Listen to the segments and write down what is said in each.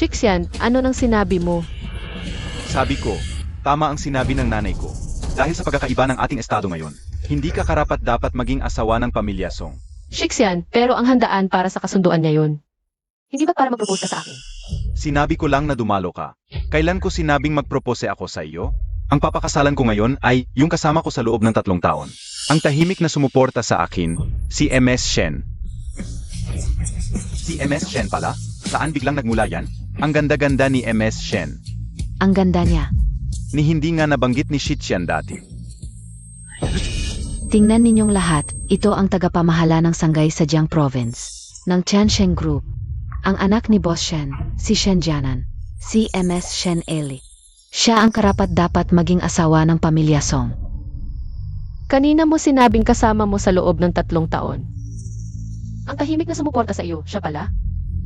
Shixian, ano nang sinabi mo? Sabi ko, tama ang sinabi ng nanay ko. Dahil sa pagkakaiba ng ating estado ngayon, hindi ka karapat-dapat maging asawa ng pamilya Song. Shixian, pero ang handaan para sa kasunduan niya yun. Hindi ba para mag-propose ka sa akin? Sinabi ko lang na dumalo ka. Kailan ko sinabing magpropose ako sa iyo? Ang papakasalan ko ngayon ay yung kasama ko sa loob ng 3 taon. Ang tahimik na sumuporta sa akin, si MS Shen. Si MS Shen pala? Saan biglang nagmula yan? Ang ganda-ganda ni MS Shen. Ang ganda niya. Ni hindi nga nabanggit ni Shixian dati. Tingnan ninyong lahat, ito ang tagapamahala ng sanggay sa Jiang Province, ng Tiansheng Group. Ang anak ni Boss Shen, si Shen Jianan, si MS Shen Eli. Siya ang karapat-dapat maging asawa ng pamilya Song. Kanina mo sinabing kasama mo sa loob ng 3 taon. Ang tahimik na sumuporta sa iyo, siya pala?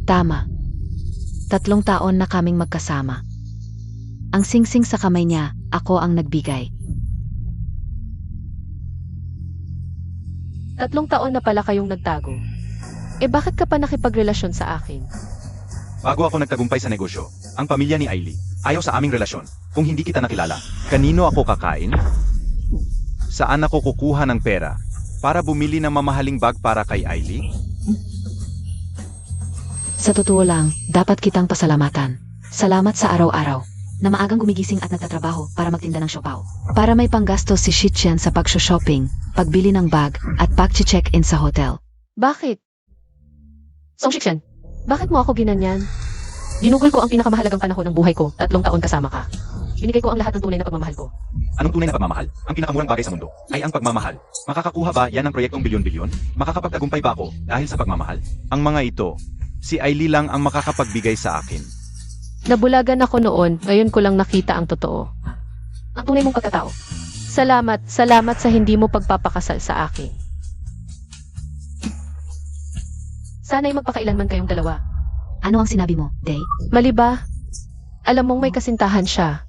Tama. 3 taon na kaming magkasama. Ang singsing sa kamay niya, ako ang nagbigay. 3 taon na pala kayong nagtago. Bakit ka pa nakipagrelasyon sa akin? Bago ako nagtagumpay sa negosyo, ang pamilya ni Ailey ayaw sa aming relasyon. Kung hindi kita nakilala, kanino ako kakain? Saan ako kukuha ng pera para bumili ng mamahaling bag para kay Ailey? Sa totoo lang, dapat kitang pasalamatan. Salamat sa araw-araw na maagang gumigising at nagtatrabaho para magtinda ng siopaw. Para may panggastos si Shixian sa pag-shopping, pagbili ng bag, at pag-check-in sa hotel. Bakit? Song Shixian, bakit mo ako ginanyan? Ginugol ko ang pinakamahalagang panahon ng buhay ko, 3 taon kasama ka. Binigay ko ang lahat ng tunay na pagmamahal ko. Anong tunay na pagmamahal? Ang pinakamurang bagay sa mundo ay ang pagmamahal. Makakakuha ba yan ng proyektong bilyon-bilyon? Makakapagtagumpay ba ako dahil sa pagmamahal? Ang mga ito, si Ailey lang ang makakapagbigay sa akin. Nabulagan ako noon, ngayon ko lang nakita ang totoo. Ang tunay mong pagkatao. Salamat sa hindi mo pagpapakasal sa akin. Sana'y magpakailanman kayong dalawa. Ano ang sinabi mo, Day? Mali ba? Alam mong may kasintahan siya.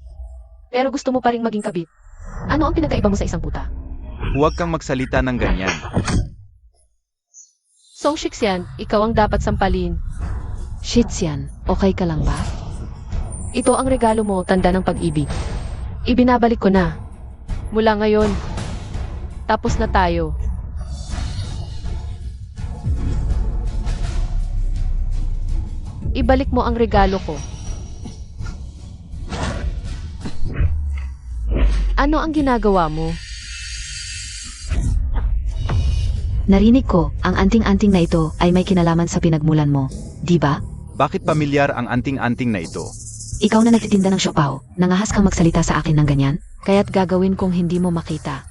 Pero gusto mo pa rin maging kabit. Ano ang pinagkaiba mo sa isang puta? Huwag kang magsalita ng ganyan. Song Shixian, ikaw ang dapat sampalin. Shixian, okay ka lang ba? Ito ang regalo mo, tanda ng pag-ibig. Ibinabalik ko na. Mula ngayon, tapos na tayo. Ibalik mo ang regalo ko. Ano ang ginagawa mo? Narinig ko, ang anting-anting na ito ay may kinalaman sa pinagmulan mo, di ba? Bakit pamilyar ang anting-anting na ito? Ikaw na nagtitinda ng siopaw, nangahas kang magsalita sa akin ng ganyan, kaya't gagawin kong hindi mo makita.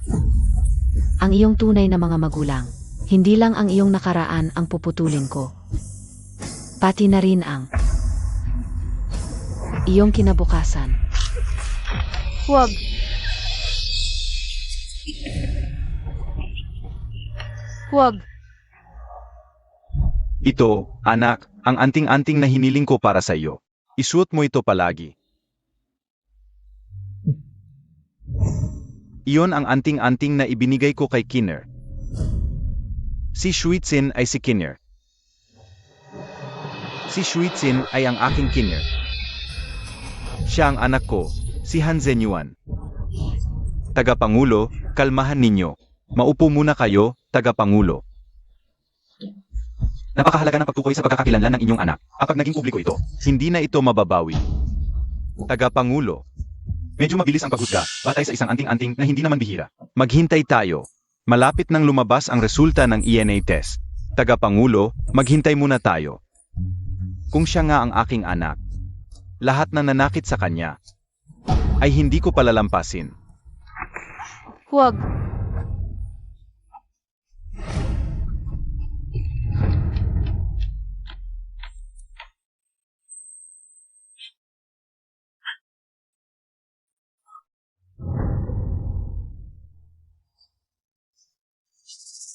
Ang iyong tunay na mga magulang, hindi lang ang iyong nakaraan ang puputulin ko. Pati na rin ang iyong kinabukasan. Huwag. Huwag. Ito, anak, ang anting-anting na hiniling ko para sa iyo. Isuot mo ito palagi. Iyon ang anting-anting na ibinigay ko kay Kinner. Si Shuitzin ay si Kinner. Si Shuitzin ay ang aking Kinner. Siya ang anak ko, si Han Zenyuan. Tagapangulo, kalmahan ninyo. Maupo muna kayo, Tagapangulo. Napakahalaga ng pagtukoy sa pagkakakilanlan ng inyong anak. Kapag naging publiko ito, hindi na ito mababawi. Tagapangulo. Medyo mabilis ang paghusga, batay sa isang anting-anting na hindi naman bihira. Maghintay tayo. Malapit nang lumabas ang resulta ng ENA test. Tagapangulo, maghintay muna tayo. Kung siya nga ang aking anak, lahat na nanakit sa kanya, ay hindi ko palalampasin. Huwag.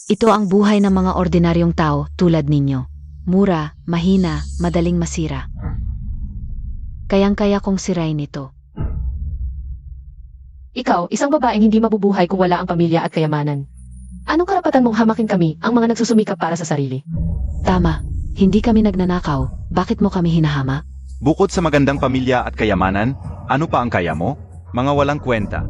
Ito ang buhay ng mga ordinaryong tao tulad ninyo. Mura, mahina, madaling masira. Kayang-kaya kong sirain ito. Ikaw, isang babaeng hindi mabubuhay kung wala ang pamilya at kayamanan. Anong karapatan mong hamakin kami, ang mga nagsusumikap para sa sarili? Tama, hindi kami nagnanakaw, bakit mo kami hinahama? Bukod sa magandang pamilya at kayamanan, ano pa ang kaya mo? Mga walang kwenta.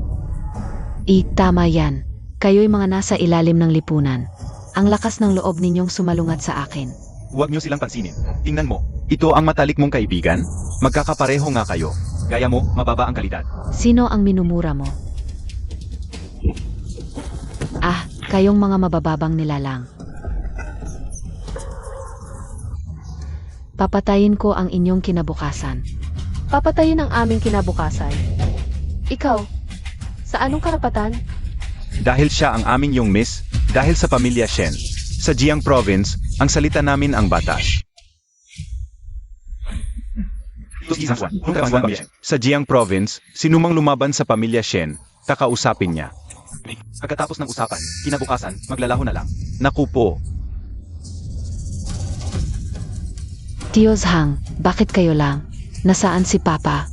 Tama yan. Kayo'y mga nasa ilalim ng lipunan. Ang lakas ng loob ninyong sumalungat sa akin. Huwag niyo silang pansinin. Tingnan mo, ito ang matalik mong kaibigan. Magkakapareho nga kayo. Gaya mo, mababa ang kalidad. Sino ang minumura mo? Kayong mga mabababang nilalang. Papatayin ko ang inyong kinabukasan. Papatayin ang aming kinabukasan. Ikaw, sa anong karapatan? Dahil siya ang aming yung miss, dahil sa pamilya Shen. Sa Jiang Province, ang salita namin ang batas. Sa Jiang Province, sinumang lumaban sa pamilya Shen, kakausapin niya. Pagkatapos ng usapan, kinabukasan, maglalaho na lang. Naku po. Tios Hang, bakit kayo lang? Nasaan si Papa?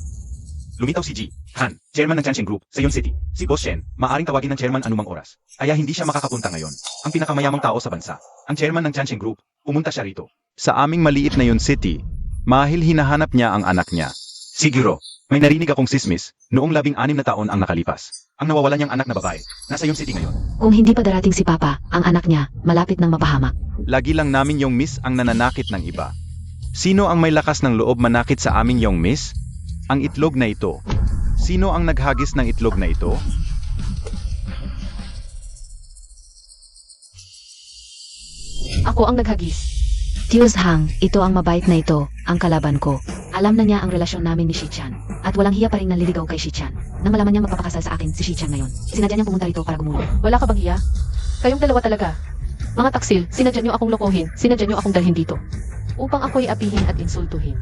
Lumitaw si Ji Han, chairman ng Chanshin Group, sa Yon City. Si Boss Shen, maaring tawagin ng chairman anumang oras. Kaya hindi siya makakapunta ngayon. Ang pinakamayamang tao sa bansa, ang chairman ng Chanshin Group, pumunta siya rito. Sa aming maliit na Yon City, mahil hinahanap niya ang anak niya. Siguro, may narinig akong sismis, noong 16 na taon ang nakalipas. Ang nawawalan niyang anak na babae, nasa Yon City ngayon. Kung hindi pa darating si Papa, ang anak niya, malapit nang mapahamak. Lagi lang namin yung miss ang nananakit ng iba. Sino ang may lakas ng loob manakit sa aming yung miss? Ang itlog na ito. Sino ang naghagis ng itlog na ito? Ako ang naghagis. Tios Hang, ito ang mabait na ito, ang kalaban ko. Alam na niya ang relasyon namin ni Shichan. At walang hiya pa rin nanliligaw kay Shichan. Nang malaman niyang magpapakasal sa akin si Shichan ngayon, sinadya niyang pumunta rito para gumulong. Wala ka bang hiya? Kayong dalawa talaga. Mga taksil, sinadya niyo akong lokohin, sinadya niyo akong dalhin dito. Upang ako'y apihin at insultuhin.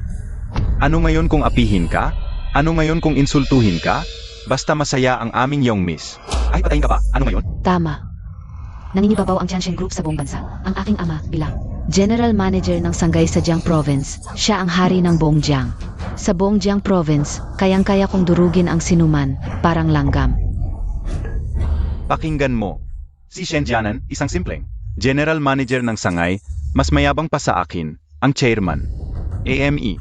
Ano ngayon kung apihin ka? Ano ngayon kung insultuhin ka? Basta masaya ang aming yung miss. Ay, patayin ka pa. Ano ngayon? Tama. Naninibabaw ang Chanshin Group sa buong bansa. Ang aking ama bilang General Manager ng Sangay sa Jiang Province, siya ang hari ng buong Jiang. Sa buong Jiang Province, kayang-kaya kong durugin ang sinuman, parang langgam. Pakinggan mo. Si Shen Jianan, isang simpleng General Manager ng Sangay, mas mayabang pa sa akin, ang Chairman. AME.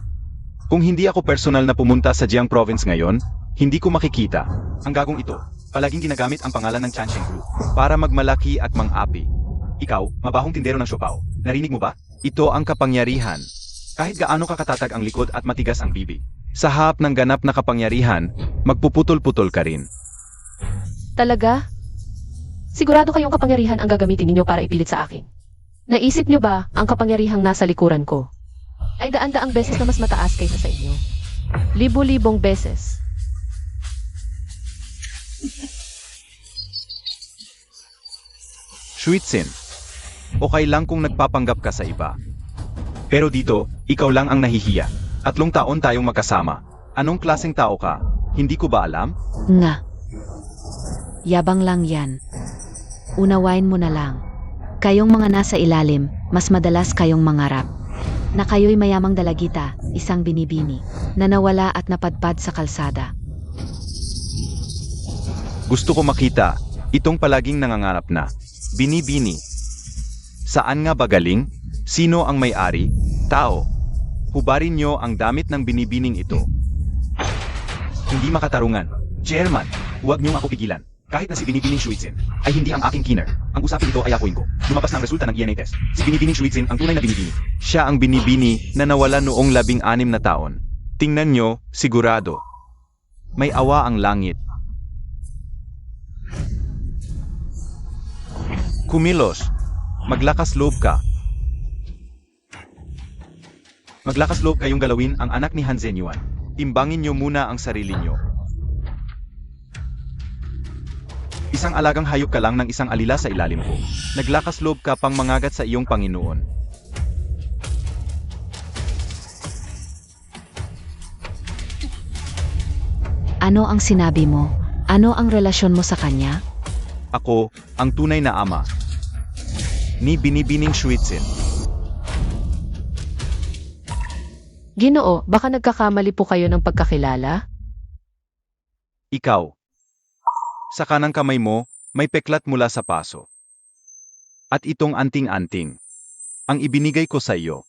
Kung hindi ako personal na pumunta sa Jiang Province ngayon, hindi ko makikita. Ang gagong ito, palaging ginagamit ang pangalan ng Chanshin Group para magmalaki at mang-api. Ikaw, mabahong tindero ng siopaw. Narinig mo ba? Ito ang kapangyarihan. Kahit gaano kakatatag ang likod at matigas ang bibig. Sa harap ng ganap na kapangyarihan, magpuputol-putol ka rin. Talaga? Sigurado kayong kapangyarihan ang gagamitin ninyo para ipilit sa akin. Naisip niyo ba ang kapangyarihang nasa likuran ko ay daan-daang beses na mas mataas kaysa sa inyo? Libo-libong beses. Shuitzin. Okay lang kung nagpapanggap ka sa iba. Pero dito, ikaw lang ang nahihiya. 3 taon tayong magkasama. Anong klaseng tao ka? Hindi ko ba alam? Nga. Yabang lang yan. Unawain mo na lang. Kayong mga nasa ilalim, mas madalas kayong mangarap. Na kayo'y mayamang dalagita, isang binibini, na nawala at napadpad sa kalsada. Gusto ko makita, itong palaging nangangarap na. Binibini. Saan nga ba galing? Sino ang may-ari? Tao. Hubarin niyo ang damit ng binibining ito. Hindi makatarungan. Chairman, huwag niyong ako pigilan. Kahit na si Binibining Shuitzin ay hindi ang aking killer, ang usapin ito ay akuin ko. Lumabas na ang resulta ng DNA test. Si Binibining Shuitzin ang tunay na binibini. Siya ang binibini na nawala noong 16 na taon. Tingnan niyo, sigurado. May awa ang langit. Kumilos. Maglakas loob ka. Maglakas loob kayong galawin ang anak ni Han Zenyuan. Timbangin niyo muna ang sarili niyo. Isang alagang hayop ka lang ng isang alila sa ilalim ko. Naglakas loob ka pang mangagat sa iyong Panginoon. Ano ang sinabi mo? Ano ang relasyon mo sa kanya? Ako, ang tunay na ama. Ni Binibining Shuitzin. Ginoo, baka nagkakamali po kayo ng pagkakilala? Ikaw. Sa kanang kamay mo, may peklat mula sa paso. At itong anting-anting. Ang ibinigay ko sa iyo.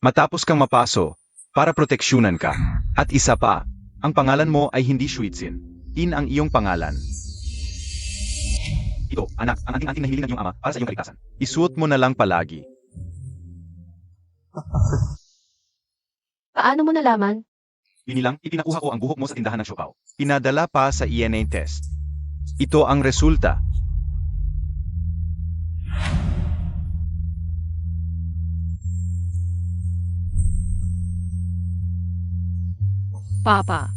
Matapos kang mapaso, para proteksyonan ka. At isa pa, ang pangalan mo ay hindi Shuitzin. In ang iyong pangalan. Ito, anak, ang anting-anting na hiling ng iyong ama para sa iyong kaligtasan. Isuot mo na lang palagi. Paano mo nalaman? Binilang, ipinakuha ko ang buhok mo sa tindahan ng siopaw. Pinadala pa sa ENA test. Ito ang resulta. Papa.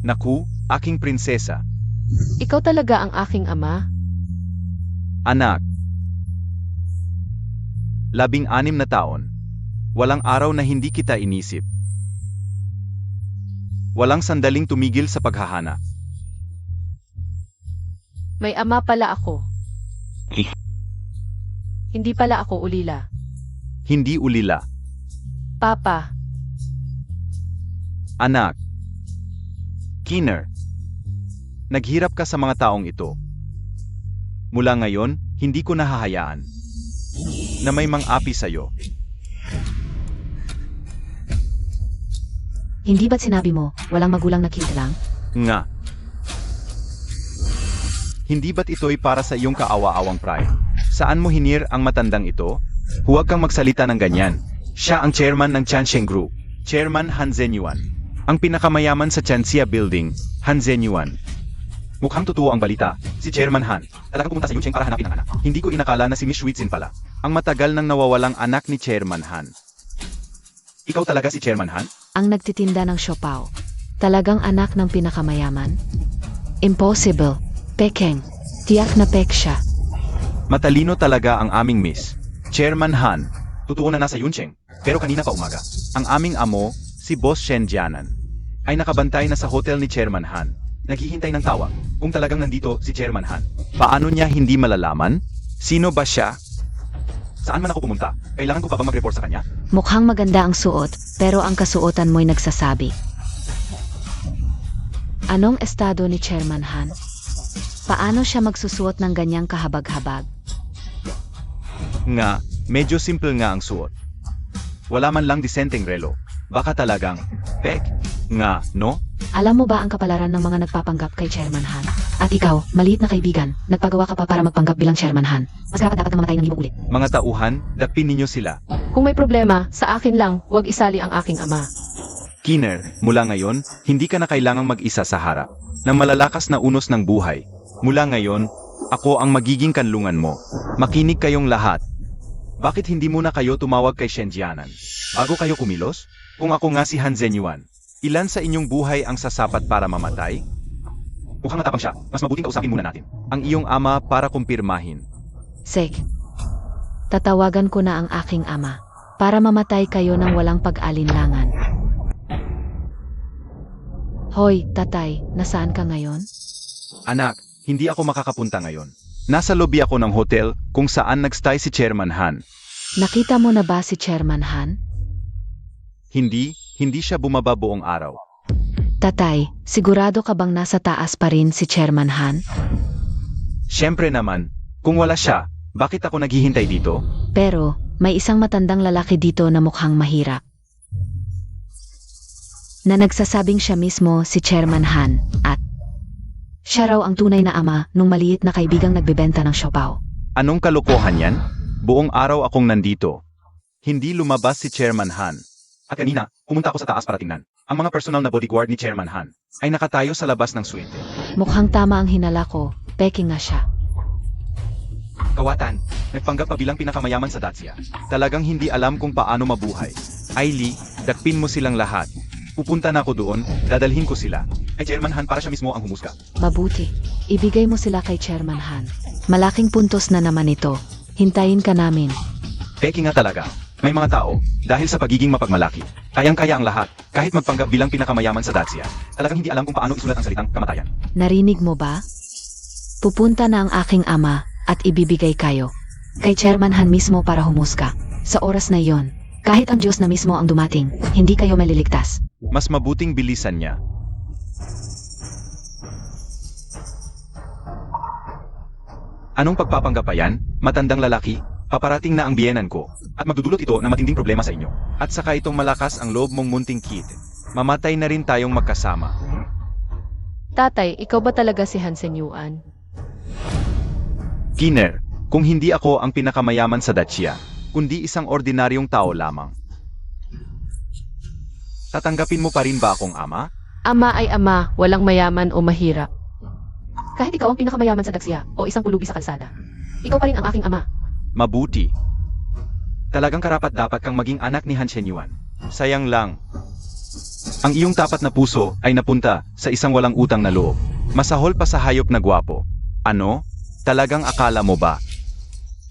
Naku, aking prinsesa. Ikaw talaga ang aking ama? Anak. 16 na taon. Walang araw na hindi kita inisip. Walang sandaling tumigil sa paghahanap. May ama pala ako. Hindi pala ako ulila. Hindi ulila. Papa. Anak. Kinner. Naghirap ka sa mga taong ito. Mula ngayon, hindi ko nahahayaan na may mang-api sa'yo. Hindi ba't sinabi mo, walang magulang na kid lang? Nga. Hindi ba't ito'y para sa iyong kaawa-awang pride? Saan mo hinir ang matandang ito? Huwag kang magsalita ng ganyan. Siya ang chairman ng Chansheng Group. Chairman Han Zenyuan. Ang pinakamayaman sa Chanxia Building, Han Zenyuan. Mukhang totoo ang balita. Si Chairman Han, talagang pumunta sa Yucheng para hanapin ang anak. Hindi ko inakala na si Miss Shuitzin pala. Ang matagal nang nawawalang anak ni Chairman Han. Ikaw talaga si Chairman Han? Ang nagtitinda ng siopaw. Talagang anak ng pinakamayaman? Impossible. Pekeng. Tiyak na pek siya. Matalino talaga ang aming Miss. Chairman Han, totoo na nasa Yuncheng. Pero kanina pa umaga, ang aming amo, si Boss Shen Jianan, ay nakabantay na sa hotel ni Chairman Han. Naghihintay ng tawag kung talagang nandito si Chairman Han. Paano niya hindi malalaman? Sino ba siya? Saan man ako pumunta? Kailangan ko pa ba mag-report sa kanya? Mukhang maganda ang suot, pero ang kasuotan mo'y nagsasabi. Anong estado ni Chairman Han? Paano siya magsusuot ng ganyang kahabag-habag? Nga, medyo simple nga ang suot. Wala man lang disenteng relo. Baka talagang, pek, nga, no? Alam mo ba ang kapalaran ng mga nagpapanggap kay Chairman Han? At ikaw, maliit na kaibigan, nagpagawa ka pa para magpanggap bilang Chairman Han. Mas dapat na mamatay ng hindi mo ulit. Mga tauhan, dapin ninyo sila. Kung may problema, sa akin lang, huwag isali ang aking ama. Kinner, mula ngayon, hindi ka na kailangang mag-isa sa harap ng malalakas na unos ng buhay. Mula ngayon, ako ang magiging kanlungan mo. Makinig kayong lahat. Bakit hindi muna kayo tumawag kay Shen Jianan? Bago kayo kumilos? Kung ako nga si Han Zenyuan, ilan sa inyong buhay ang sasapat para mamatay? Mukhang matapang siya. Mas mabuting kausapin muna natin ang iyong ama para kumpirmahin. Sek, tatawagan ko na ang aking ama para mamatay kayo ng walang pag-alinlangan. Hoy, tatay, nasaan ka ngayon? Anak, hindi ako makakapunta ngayon. Nasa lobby ako ng hotel kung saan nagstay si Chairman Han. Nakita mo na ba si Chairman Han? Hindi siya bumaba buong araw. Tatay, sigurado ka bang nasa taas pa rin si Chairman Han? Siyempre naman, kung wala siya, bakit ako naghihintay dito? Pero, may isang matandang lalaki dito na mukhang mahirap. Na nagsasabing siya mismo si Chairman Han, at siya raw ang tunay na ama nung maliit na kaibigang nagbebenta ng siopaw. Anong kalokohan yan? Buong araw akong nandito. Hindi lumabas si Chairman Han. At kanina, pumunta ako sa taas para tingnan. Ang mga personal na bodyguard ni Chairman Han ay nakatayo sa labas ng suite. Mukhang tama ang hinala ko, peking nga siya. Kawatan, nagpanggap pa bilang pinakamayaman sa Dacia. Talagang hindi alam kung paano mabuhay. Ailey, dakpin mo silang lahat. Pupunta na ako doon, dadalhin ko sila. Kay Chairman Han para siya mismo ang humusga. Mabuti, ibigay mo sila kay Chairman Han. Malaking puntos na naman ito. Hintayin ka namin. Peki nga talaga. May mga tao, dahil sa pagiging mapagmalaki, kayang-kaya ang lahat, kahit magpanggap bilang pinakamayaman sa Dacia. Talagang hindi alam kung paano isulat ang salitang kamatayan. Narinig mo ba? Pupunta na ang aking ama at ibibigay kayo kay Chairman Han mismo para humusga. Sa oras na iyon, kahit ang Diyos na mismo ang dumating, hindi kayo maliligtas. Mas mabuting bilisan niya. Anong pagpapanggap pa yan? Matandang lalaki? paparating na ang biyenan ko, at magdudulot ito ng matinding problema sa inyo. At saka itong malakas ang loob mong munting kid. Mamatay na rin tayong magkasama. Tatay, ikaw ba talaga si Hansen Yuan? Kiner, kung hindi ako ang pinakamayaman sa Dacia, kundi isang ordinaryong tao lamang. Tatanggapin mo pa rin ba akong ama? Ama ay ama, walang mayaman o mahirap. Kahit ikaw ang pinakamayaman sa Daxia o isang pulubi sa kalsada, ikaw pa rin ang aking ama. Mabuti. Talagang karapat-dapat kang maging anak ni Han Shenyuan. Sayang lang. Ang iyong tapat na puso ay napunta sa isang walang utang na loob. Masahol pa sa hayop na gwapo. Ano? Talagang akala mo ba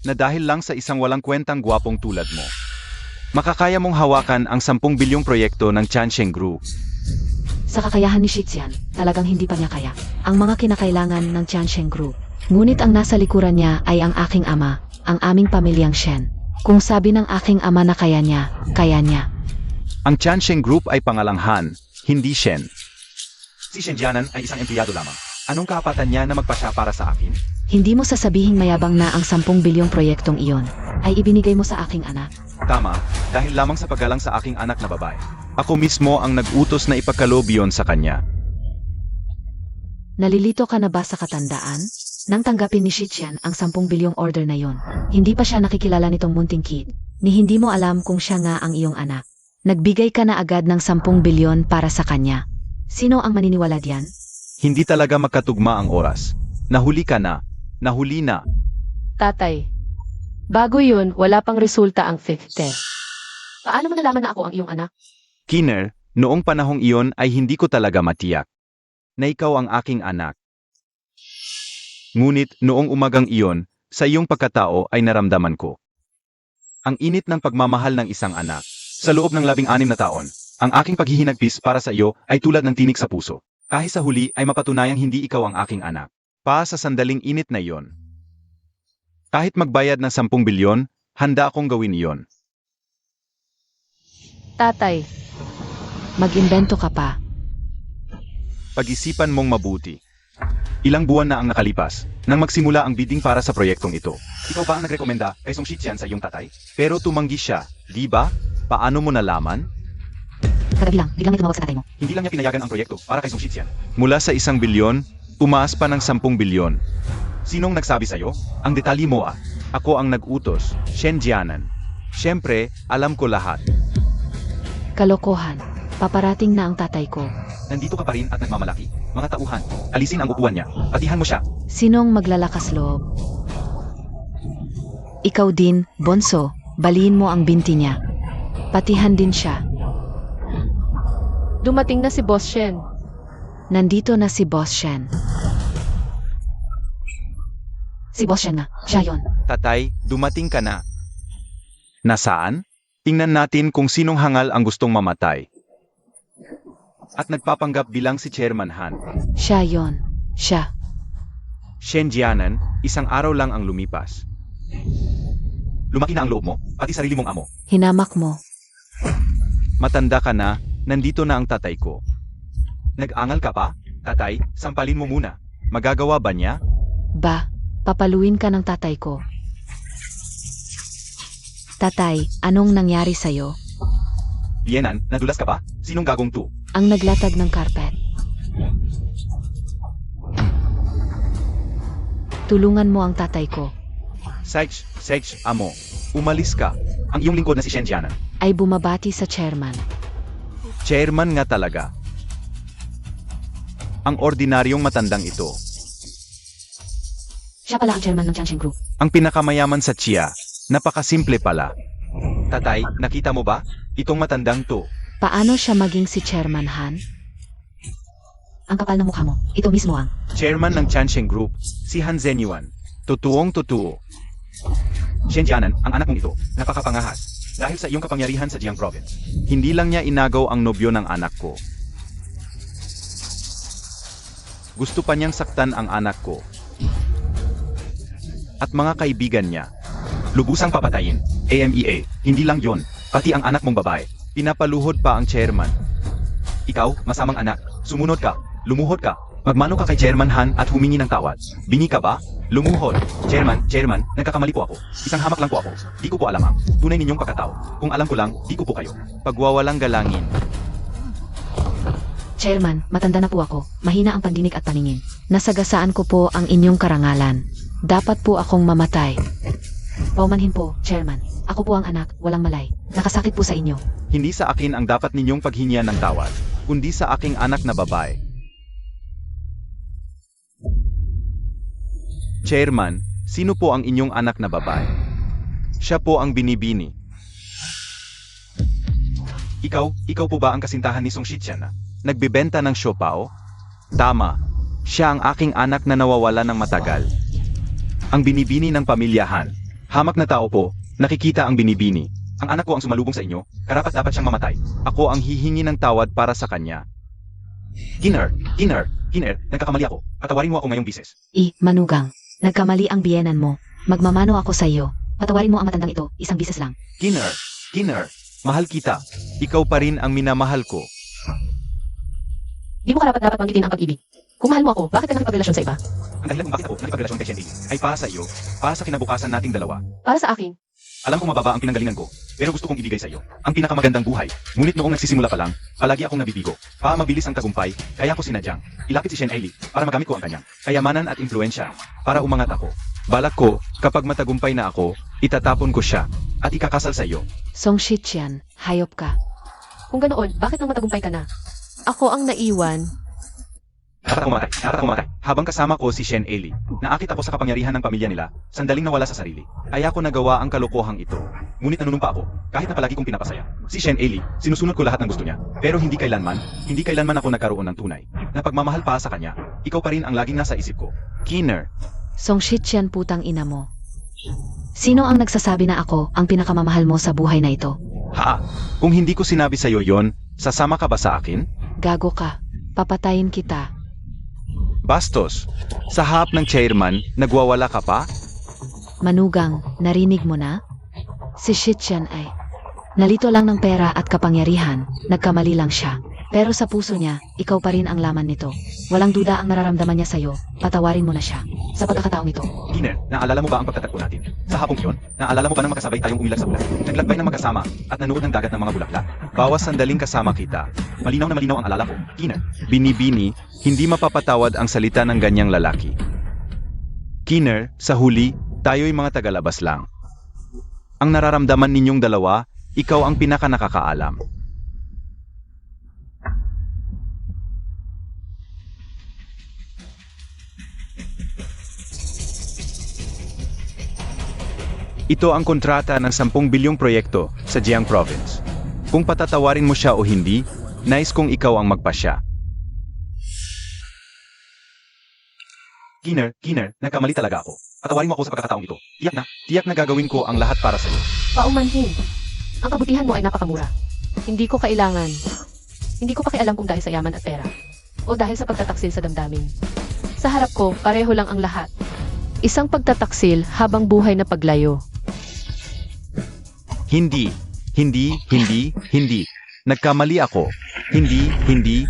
na dahil lang sa isang walang kwentang gwapong tulad mo, makakaya mong hawakan ang 10 bilyong proyekto ng Chansheng Group? Sa kakayahan ni Shixian, talagang hindi pa niya kaya ang mga kinakailangan ng Chansheng Group. Ngunit ang nasa likuran niya ay ang aking ama, ang aming pamilyang Shen. Kung sabi ng aking ama na kaya niya, kaya niya. Ang Chansheng Group ay pangalang Han, hindi Shen. Si Shen Jianan ay isang empleyado lamang. Anong kapatan niya na magpasya para sa akin? Hindi mo sasabihing mayabang na ang 10 bilyong proyektong iyon ay ibinigay mo sa aking anak. Tama, dahil lamang sa paggalang sa aking anak na babae. Ako mismo ang nag-utos na ipagkaloob yun sa kanya. Nalilito ka na ba sa katandaan? Nang tanggapin ni Shixian ang 10 bilyong order na yon, hindi pa siya nakikilala nitong munting kid, ni hindi mo alam kung siya nga ang iyong anak. Nagbigay ka na agad ng 10 bilyon para sa kanya. Sino ang maniniwala diyan? Hindi talaga magkatugma ang oras. Nahuli ka na. Nahuli na. Tatay, bago yun, wala pang resulta ang fifth test. Paano mo nalaman na ako ang iyong anak? Kiner, noong panahong iyon ay hindi ko talaga matiyak na ikaw ang aking anak. Ngunit noong umagang iyon, sa iyong pagkatao ay naramdaman ko ang init ng pagmamahal ng isang anak. Sa loob ng 16 na taon, ang aking paghihinagpis para sa iyo ay tulad ng tinik sa puso. Kahit sa huli ay mapatunayang hindi ikaw ang aking anak. Pa sa sandaling init na iyon. Kahit magbayad ng 10 bilyon, handa akong gawin iyon. Tatay, Mag-imbento ka pa. Pag-isipan mong mabuti. Ilang buwan na ang nakalipas nang magsimula ang bidding para sa proyektong ito. Ikaw ba ang nagrekomenda kay Song Shixian sa iyong tatay? Pero tumanggi siya, di ba? Paano mo nalaman? Kagabi lang, biglang may tumawag sa tatay mo. Hindi lang niya pinayagan ang proyekto para kay Song Shixian. Mula sa 1 bilyon, tumaas pa ng 10 bilyon. Sinong nagsabi sa'yo? Ang detalye mo ah. Ako ang nag-utos, Shen Jianan. Siyempre, alam ko lahat. Kalokohan. Paparating na ang tatay ko. Nandito ka pa rin at nagmamalaki. Mga tauhan, alisin ang upuan niya. Patihan mo siya. Sinong maglalakas loob? Ikaw din, Bonso. Baliin mo ang binti niya. Patihan din siya. dumating na si Boss Shen. Nandito na si Boss Shen. Si Boss Shen na. Siya yun. Tatay, dumating ka na. Nasaan? Tingnan natin kung sinong hangal ang gustong mamatay. At nagpapanggap bilang si Chairman Han. Siya yun. Siya. Shen Jianan, isang araw lang ang lumipas. Lumaki na ang loob mo, pati sarili mong amo. Hinamak mo. Matanda ka na, nandito na ang tatay ko. Nag-angal ka pa? Tatay, sampalin mo muna. Magagawa ba niya? Ba, papaluin ka ng tatay ko. Tatay, anong nangyari sa'yo? Yenan, nadulas ka ba? Sinong gagong tu? Ang naglatag ng carpet. Tulungan mo ang tatay ko. Sech, amo. Umalis ka. Ang iyong lingkod na si Shen Jianan. Ay bumabati sa chairman. Chairman nga talaga. Ang ordinaryong matandang ito. Siya pala ang chairman ng Chansheng Group. Ang pinakamayaman sa Chia. Napakasimple pala. Tatay, nakita mo ba? Itong matandang to. Paano siya maging si Chairman Han? Ang kapal ng mukha mo. Ito mismo ang. Chairman ng Chansheng Group, si Han Zenyuan. Totoong totoo. Shen Jianan, ang anak mong ito, napakapangahas. Dahil sa iyong kapangyarihan sa Jiang Province. Hindi lang niya inagaw ang nobyo ng anak ko. Gusto pa niyang saktan ang anak ko. At mga kaibigan niya. Lubusang papatayin. AMEA, hindi lang yon, pati ang anak mong babae. Pinapaluhod pa ang chairman. Ikaw, masamang anak, sumunod ka, lumuhod ka, Magmano ka kay Chairman Han at humingi ng tawad. Bingi ka ba? Lumuhod. Chairman, nagkakamali po ako. Isang hamak lang po ako. Di ko po alam ang tunay ninyong pagkatao. Kung alam ko lang, di ko po kayo. Pagwawalang galangin. Chairman, matanda na po ako. Mahina ang pandinig at paningin. Nasagasaan ko po ang inyong karangalan. Dapat po akong mamatay. Paumanhin po, Chairman. Ako po ang anak, walang malay. Nakasakit po sa inyo. Hindi sa akin ang dapat ninyong paghingian ng tawad, kundi sa aking anak na babae. Chairman, sino po ang inyong anak na babae? Siya po ang binibini. Ikaw po ba ang kasintahan ni Song Shichian na nagbibenta ng siopao? Tama, siya ang aking anak na nawawala ng matagal. Ang binibini ng pamilyahan. Hamak na tao po, nakikita ang binibini. Ang anak ko ang sumalubong sa inyo, karapat-dapat siyang mamatay. Ako ang hihingi ng tawad para sa kanya. Kiner, nagkakamali ako. Patawarin mo ako ngayong bises. Manugang. Nagkamali ang biyenan mo. Magmamano ako sa iyo. Patawarin mo ang matandang ito, isang bisis lang. Kiner, mahal kita. Ikaw pa rin ang minamahal ko. Di mo karapat-dapat banggitin ang pag-ibig. Kung mahal mo ako, bakit ka nakipagrelasyon sa iba? Ang dahilan kung bakit ako nakipagrelasyon kay Shen Li ay para sa iyo, para sa kinabukasan nating dalawa. Para sa akin, Alam ko mababa ang pinanggalingan ko, pero gusto kong ibigay sa iyo ang pinakamagandang buhay. Ngunit noong nagsisimula pa lang, palagi akong nabibigo. Mabilis ang tagumpay, kaya ako sinadyang ilapit si Shen Li para magamit ko ang kanyang kayamanan at impluensya para umangat ako. Balak ko, kapag matagumpay na ako, itatapon ko siya at ikakasal sa iyo. Song Shichian, hayop ka. kung ganoon, bakit nang matagumpay ka na? Ako ang naiwan. Dapat akong mamatay. Habang kasama ko si Shen Li, naakit ako sa kapangyarihan ng pamilya nila, sandaling nawala sa sarili. Ay ako nagawa ang kalokohang ito. Ngunit nanunumpa ako, kahit na palagi kong pinapasaya. Si Shen Li, sinusunod ko lahat ng gusto niya. Pero hindi kailanman ako nagkaroon ng tunay na pagmamahal pa sa kanya. Ikaw pa rin ang laging nasa isip ko. Kiner, Song Shichian, putang ina mo. Sino ang nagsasabi na ako ang pinakamamahal mo sa buhay na ito? kung hindi ko sinabi sa iyo yon, sasama ka ba sa akin? Gago ka. Papatayin kita. Bastos, sa harap ng chairman, nagwawala ka pa? Manugang, narinig mo na? Si Shichian ay nalito lang ng pera at kapangyarihan. Nagkamali lang siya. Pero sa puso niya, ikaw pa rin ang laman nito. Walang duda ang nararamdaman niya sa'yo. Patawarin mo na siya. Sa pagkakataong ito. Kiner, naalala mo ba ang pagtatagpo natin? Sa hapong iyon, naalala mo ba nang magkasabay tayong umilag sa ulan? Naglakbay ng magkasama at nanood ng dagat ng mga bulaklak. Bawas sandaling kasama kita. Malinaw na malinaw ang alala ko. Kiner, binibini, hindi mapapatawad ang salita ng ganyang lalaki. Kiner, sa huli, tayo'y mga tagalabas lang. Ang nararamdaman ninyong dalawa, ikaw ang pinaka nakakaalam. Ito ang kontrata ng 10 bilyong proyekto sa Jiang Province. Kung patatawarin mo siya o hindi, nais kong ikaw ang magpasya. Kiner, nagkamali talaga ako. Patawarin mo ako sa pagkakataong ito. Tiyak na gagawin ko ang lahat para sa iyo. Paumanhin. Ang kabutihan mo ay napakamura. Hindi ko kailangan. Hindi ko pakialam kung dahil sa yaman at pera. O dahil sa pagtataksil sa damdamin. Sa harap ko, pareho lang ang lahat. Isang pagtataksil habang buhay na paglayo. Hindi. Nagkamali ako. Hindi. Hindi.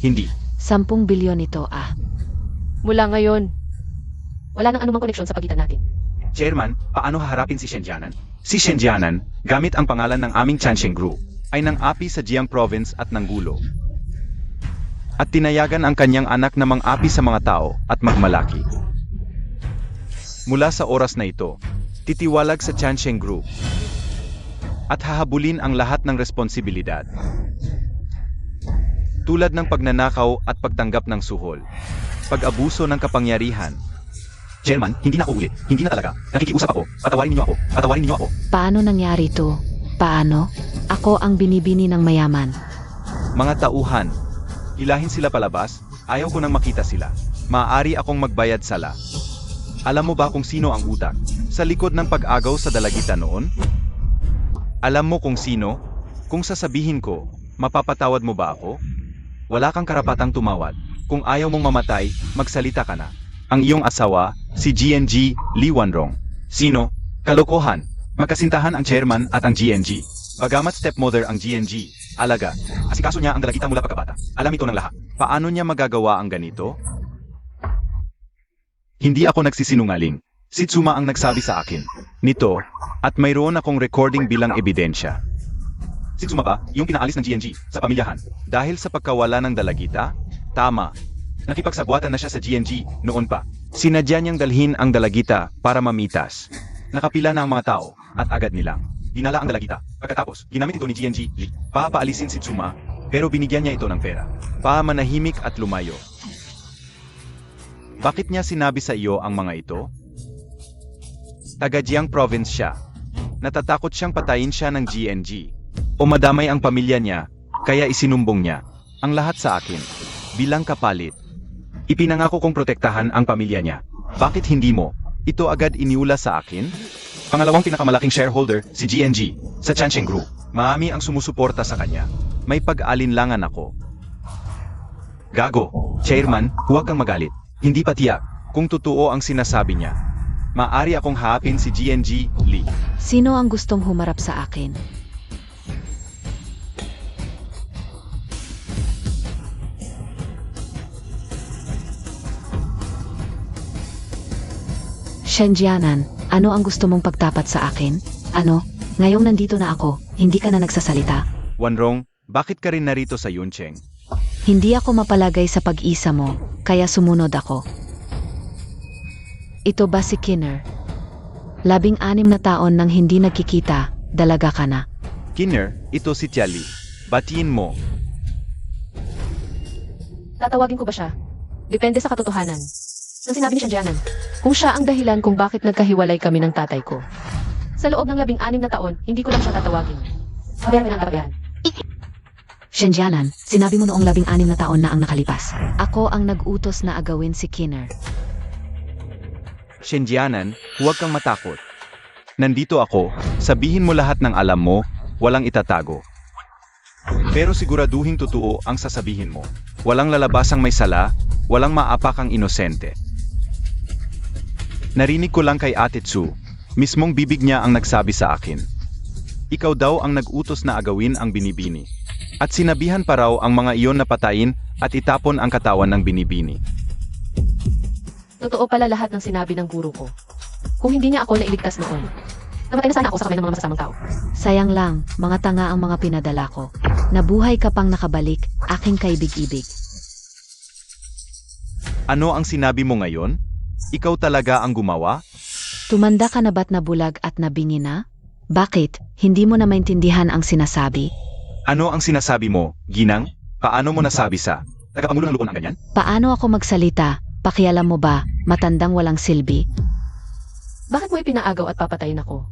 Hindi. 10 bilyon ito, Mula ngayon, wala nang anumang koneksyon sa pagitan natin. Chairman, paano haharapin si Shen Jianan? Si Shen Jianan, gamit ang pangalan ng aming Chansheng Group, ay nang-api sa Jiang Province at nanggulo. At tinayagan ang kanyang anak na mang-api sa mga tao at magmalaki. Mula sa oras na ito, titiwalag sa Chansheng Group at hahabulin ang lahat ng responsibilidad. Tulad ng pagnanakaw at pagtanggap ng suhol, pag-abuso ng kapangyarihan. Chairman, hindi na ako ulit. Hindi na talaga. Nakikiusap ako. Patawarin niyo ako. Paano nangyari to? Paano? Ako ang binibini ng mayaman. Mga tauhan, ilahin sila palabas, ayaw ko nang makita sila. Maaari akong magbayad sala. Alam mo ba kung sino ang utak sa likod ng pag-agaw sa dalagitan noon? Alam mo kung sino? Kung sasabihin ko, mapapatawad mo ba ako? Wala kang karapatang tumawad. Kung ayaw mong mamatay, magsalita ka na. Ang iyong asawa, si GNG Lee Wanrong. Sino? Kalokohan. Magkasintahan ang chairman at ang GNG. Bagamat stepmother ang GNG, alaga, asikaso niya ang dalagita mula pagkabata. Alam ito ng lahat. Paano niya magagawa ang ganito? Hindi ako nagsisinungaling. Si Tsuma ang nagsabi sa akin nito, at mayroon akong recording bilang ebidensya. Si Tsuma ba, yung pinaalis ng GNG sa pamilyahan dahil sa pagkawala ng dalagita? Tama. Nakipagsabwatan na siya sa GNG noon pa. Sinadya niyang dalhin ang dalagita para mamitas. Nakapila na ang mga tao at agad nilang dinala ang dalagita. Pagkatapos, ginamit ito ni GNG Lee. Papaalisin si Tsuma, pero binigyan niya ito ng pera. Manahimik at lumayo. Bakit niya sinabi sa iyo ang mga ito? Taga Jiang Province siya. Natatakot siyang patayin siya ng GNG. O madamay ang pamilya niya, kaya isinumbong niya ang lahat sa akin. Bilang kapalit, ipinangako kong protektahan ang pamilya niya. Bakit hindi mo ito agad iniula sa akin? Pangalawang pinakamalaking shareholder, si GNG, sa Chansheng Group. Maami ang sumusuporta sa kanya. May pag-alinlangan ako. Gago, chairman, huwag kang magalit. Hindi pa tiyak kung totoo ang sinasabi niya. Maari akong haapin si GNG Lee. Sino ang gustong humarap sa akin? Shenjianan, ano ang gusto mong pagtapat sa akin? Ano? Ngayong nandito na ako, hindi ka na nagsasalita. Wanrong, bakit ka rin narito sa Yuncheng? Hindi ako mapalagay sa pag-isa mo, kaya sumunod ako. Ito ba si Kinner? 16 na taon nang hindi nagkikita, dalaga ka na. Kinner, ito si Tiali. Batiin mo. Tatawagin ko ba siya? Depende sa katotohanan. Nang sinabi ni Shenjianan, kung siya ang dahilan kung bakit nagkahiwalay kami ng tatay ko. Sa loob ng 16 na taon, hindi ko lang siya tatawagin. Sabihan mo ng kapayahan. Shenjianan, sinabi mo noong 16 na taon na ang nakalipas. Ako ang nag-utos na agawin si Kinner. Shenjianan, huwag kang matakot. Nandito ako, sabihin mo lahat ng alam mo, walang itatago. Pero siguraduhin totoo ang sasabihin mo. Walang lalabasang may sala, walang maapakang inosente. Narinig ko lang kay Ate Tsu, mismong bibig niya ang nagsabi sa akin. Ikaw daw ang nag-utos na agawin ang binibini. At sinabihan pa raw ang mga iyon na patayin at itapon ang katawan ng binibini. Totoo pala lahat ng sinabi ng guro ko. Kung hindi niya ako nailigtas noon, namatay na sana ako sa kamay ng mga masasamang tao. Sayang lang, mga tanga ang mga pinadala ko. Nabuhay ka pang nakabalik, aking kaibig-ibig. Ano ang sinabi mo ngayon? Ikaw talaga ang gumawa? Tumanda ka na ba't nabulag at nabingi na? Bakit? Hindi mo na maintindihan ang sinasabi? Ano ang sinasabi mo, Ginang? Paano mo nasabi sa tagapangulo ng lupon ang ganyan? Paano ako magsalita? Pakialam mo ba, matandang walang silbi? Bakit mo ipinaagaw at papatayin ako?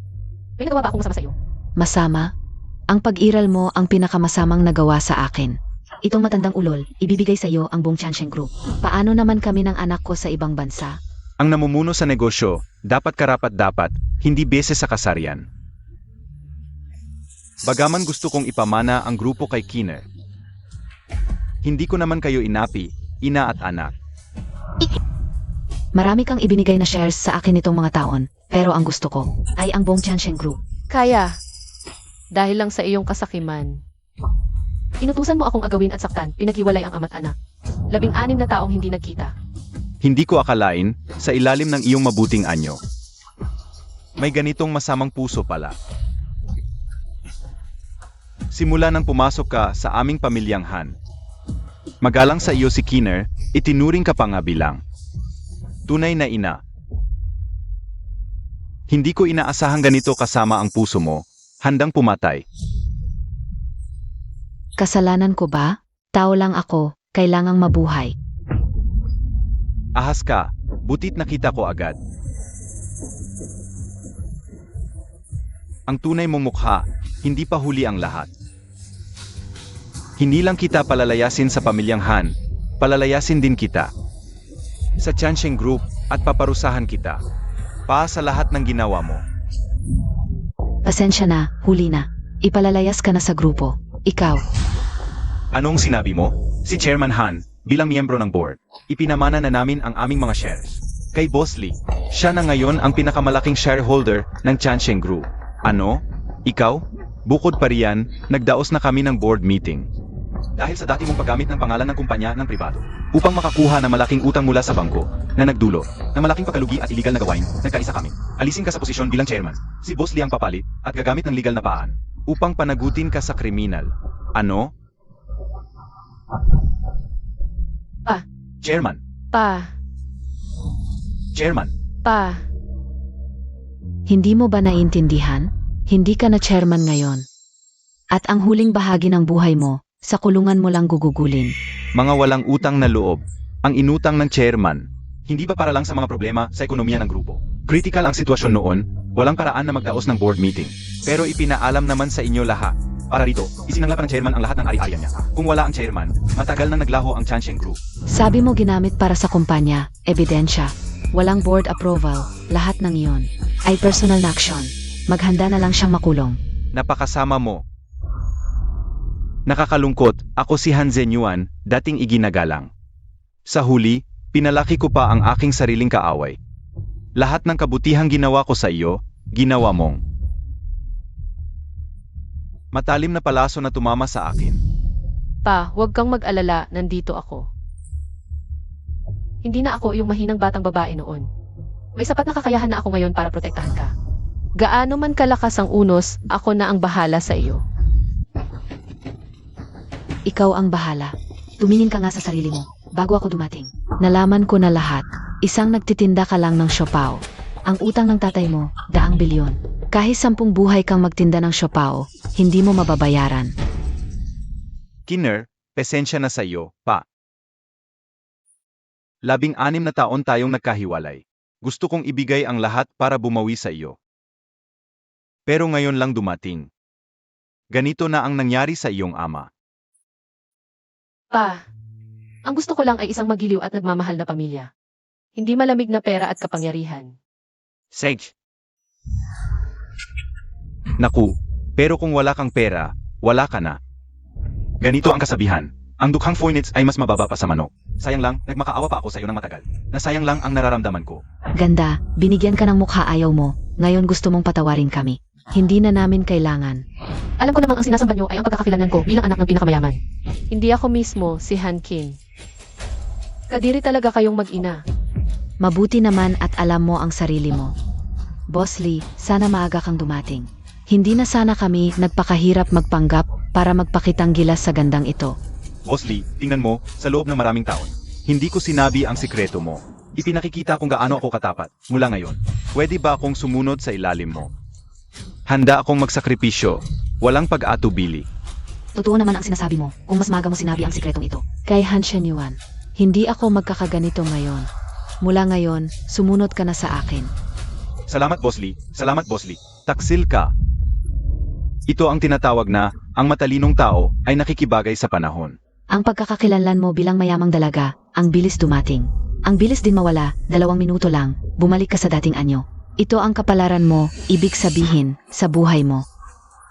May nagawa ba akong masama sa iyo? Masama? Ang pag-iral mo ang pinakamasamang nagawa sa akin. Itong matandang ulol, ibibigay sa iyo ang buong Chansheng Group. Paano naman kami ng anak ko sa ibang bansa? Ang namumuno sa negosyo, dapat karapat-dapat, hindi beses sa kasarian. Bagaman gusto kong ipamana ang grupo kay Kinner. Hindi ko naman kayo inapi, ina at anak. Marami kang ibinigay na shares sa akin nitong mga taon, pero ang gusto ko ay ang buong Chansheng Group. Kaya, dahil lang sa iyong kasakiman, inutusan mo akong agawin at saktan, pinaghiwalay ang ama't anak. 16 na taong hindi nagkita. Hindi ko akalain, sa ilalim ng iyong mabuting anyo. May ganitong masamang puso pala. Simula nang pumasok ka sa aming pamilyang Han. Magalang sa iyo si Kinner, itinuring ka pa nga bilang tunay na ina. Hindi ko inaasahang ganito kasama ang puso mo, handang pumatay. Kasalanan ko ba? Tao lang ako, kailangang mabuhay. Ahas ka, butit nakita ko agad. Ang tunay mong mukha, hindi pa huli ang lahat. Hindi lang kita palalayasin sa pamilyang Han, palalayasin din kita sa Chansheng Group at paparusahan kita sa lahat ng ginawa mo. Pasensya na, huli na. Ipalalayas ka na sa grupo. Ikaw. Anong sinabi mo? Si Chairman Han, bilang miyembro ng board, ipinamana na namin ang aming mga shares. Kay Boss Lee, siya na ngayon ang pinakamalaking shareholder ng Chansheng Group. Ano? Ikaw? Bukod pa riyan, nagdaos na kami ng board meeting. Dahil sa dati mong paggamit ng pangalan ng kumpanya ng pribado, upang makakuha ng malaking utang mula sa bangko, na nagdulot ng malaking pagkalugi at illegal na gawain, nagkaisa kami. Alisin ka sa posisyon bilang chairman. Si Boss Lee ang papalit at gagamit ng legal na paan upang panagutin ka sa kriminal. Ano? Pa. Chairman. Chairman. Hindi mo ba naiintindihan? Hindi ka na chairman ngayon. At ang huling bahagi ng buhay mo, sa kulungan mo lang gugugulin. Mga walang utang na loob, ang inutang ng chairman. Hindi ba para lang sa mga problema sa ekonomiya ng grupo? Critical ang sitwasyon noon, walang paraan na magdaos ng board meeting. Pero ipinaalam naman sa inyo lahat. Para rito, isinangla pa ng chairman ang lahat ng ari-arian niya. Kung wala ang chairman, matagal nang naglaho ang Chansheng Group. Sabi mo ginamit para sa kumpanya, ebidensya, walang board approval, lahat ng iyon ay personal na aksyon. Maghanda na lang siyang makulong. Napakasama mo. Nakakalungkot, ako si Han Zenyuan, dating iginagalang. Sa huli, pinalaki ko pa ang aking sariling kaaway. Lahat ng kabutihang ginawa ko sa iyo, ginawa mong. Matalim na palaso na tumama sa akin. Pa, huwag kang mag-alala, nandito ako. Hindi na ako yung mahinang batang babae noon. May sapat na kakayahan na ako ngayon para protektahan ka. Gaano man kalakas ang unos, ako na ang bahala sa iyo. Ikaw ang bahala. Tumingin ka nga sa sarili mo, bago ako dumating. Nalaman ko na lahat. Isang nagtitinda ka lang ng siopaw. Ang utang ng tatay mo, 200 bilyon. Kahit 10 buhay kang magtinda ng siopaw, hindi mo mababayaran. Kinner, pesensya na sa iyo, pa. 16 na taon tayong nagkahiwalay. Gusto kong ibigay ang lahat para bumawi sa iyo. Pero ngayon lang dumating. Ganito na ang nangyari sa iyong ama. Pa, ang gusto ko lang ay isang magiliw at nagmamahal na pamilya. Hindi malamig na pera at kapangyarihan. Sage. Naku, pero kung wala kang pera, wala ka na. Ganito ang kasabihan. Ang dukhang Phoenix ay mas mababa pa sa manok. Sayang lang, nagmakaawa pa ako sa iyo ng matagal. Nasayang lang ang nararamdaman ko. Ganda, binigyan ka ng mukha ayaw mo. Ngayon gusto mong patawarin kami. Hindi na namin kailangan. Alam ko namang ang sinasamba niyo ay ang pagkakakilanlan ko bilang anak ng pinakamayaman. Hindi ako mismo si Han King. Kadiri talaga kayong mag-ina. Mabuti naman at alam mo ang sarili mo. Boss Lee, sana maaga kang dumating. Hindi na sana kami nagpakahirap magpanggap para magpakitang gilas sa gandang ito. Boss Lee, tingnan mo, sa loob ng maraming taon. Hindi ko sinabi ang sikreto mo. Ipinakikita kung gaano ako katapat. Mula ngayon, pwede ba akong sumunod sa ilalim mo? Handa akong magsakripisyo. Walang pag-atubili. Totoo naman ang sinasabi mo kung mas maga mo sinabi ang sikretong ito. Kay Han Shenyuan, hindi ako magkakaganito ngayon. Mula ngayon, sumunod ka na sa akin. Salamat, Boss Lee. Salamat, Boss Lee. Taksil ka. Ito ang tinatawag na, ang matalinong tao ay nakikibagay sa panahon. Ang pagkakakilanlan mo bilang mayamang dalaga, ang bilis dumating. Ang bilis din mawala, 2 minuto lang, bumalik ka sa dating anyo. Ito ang kapalaran mo, ibig sabihin, sa buhay mo.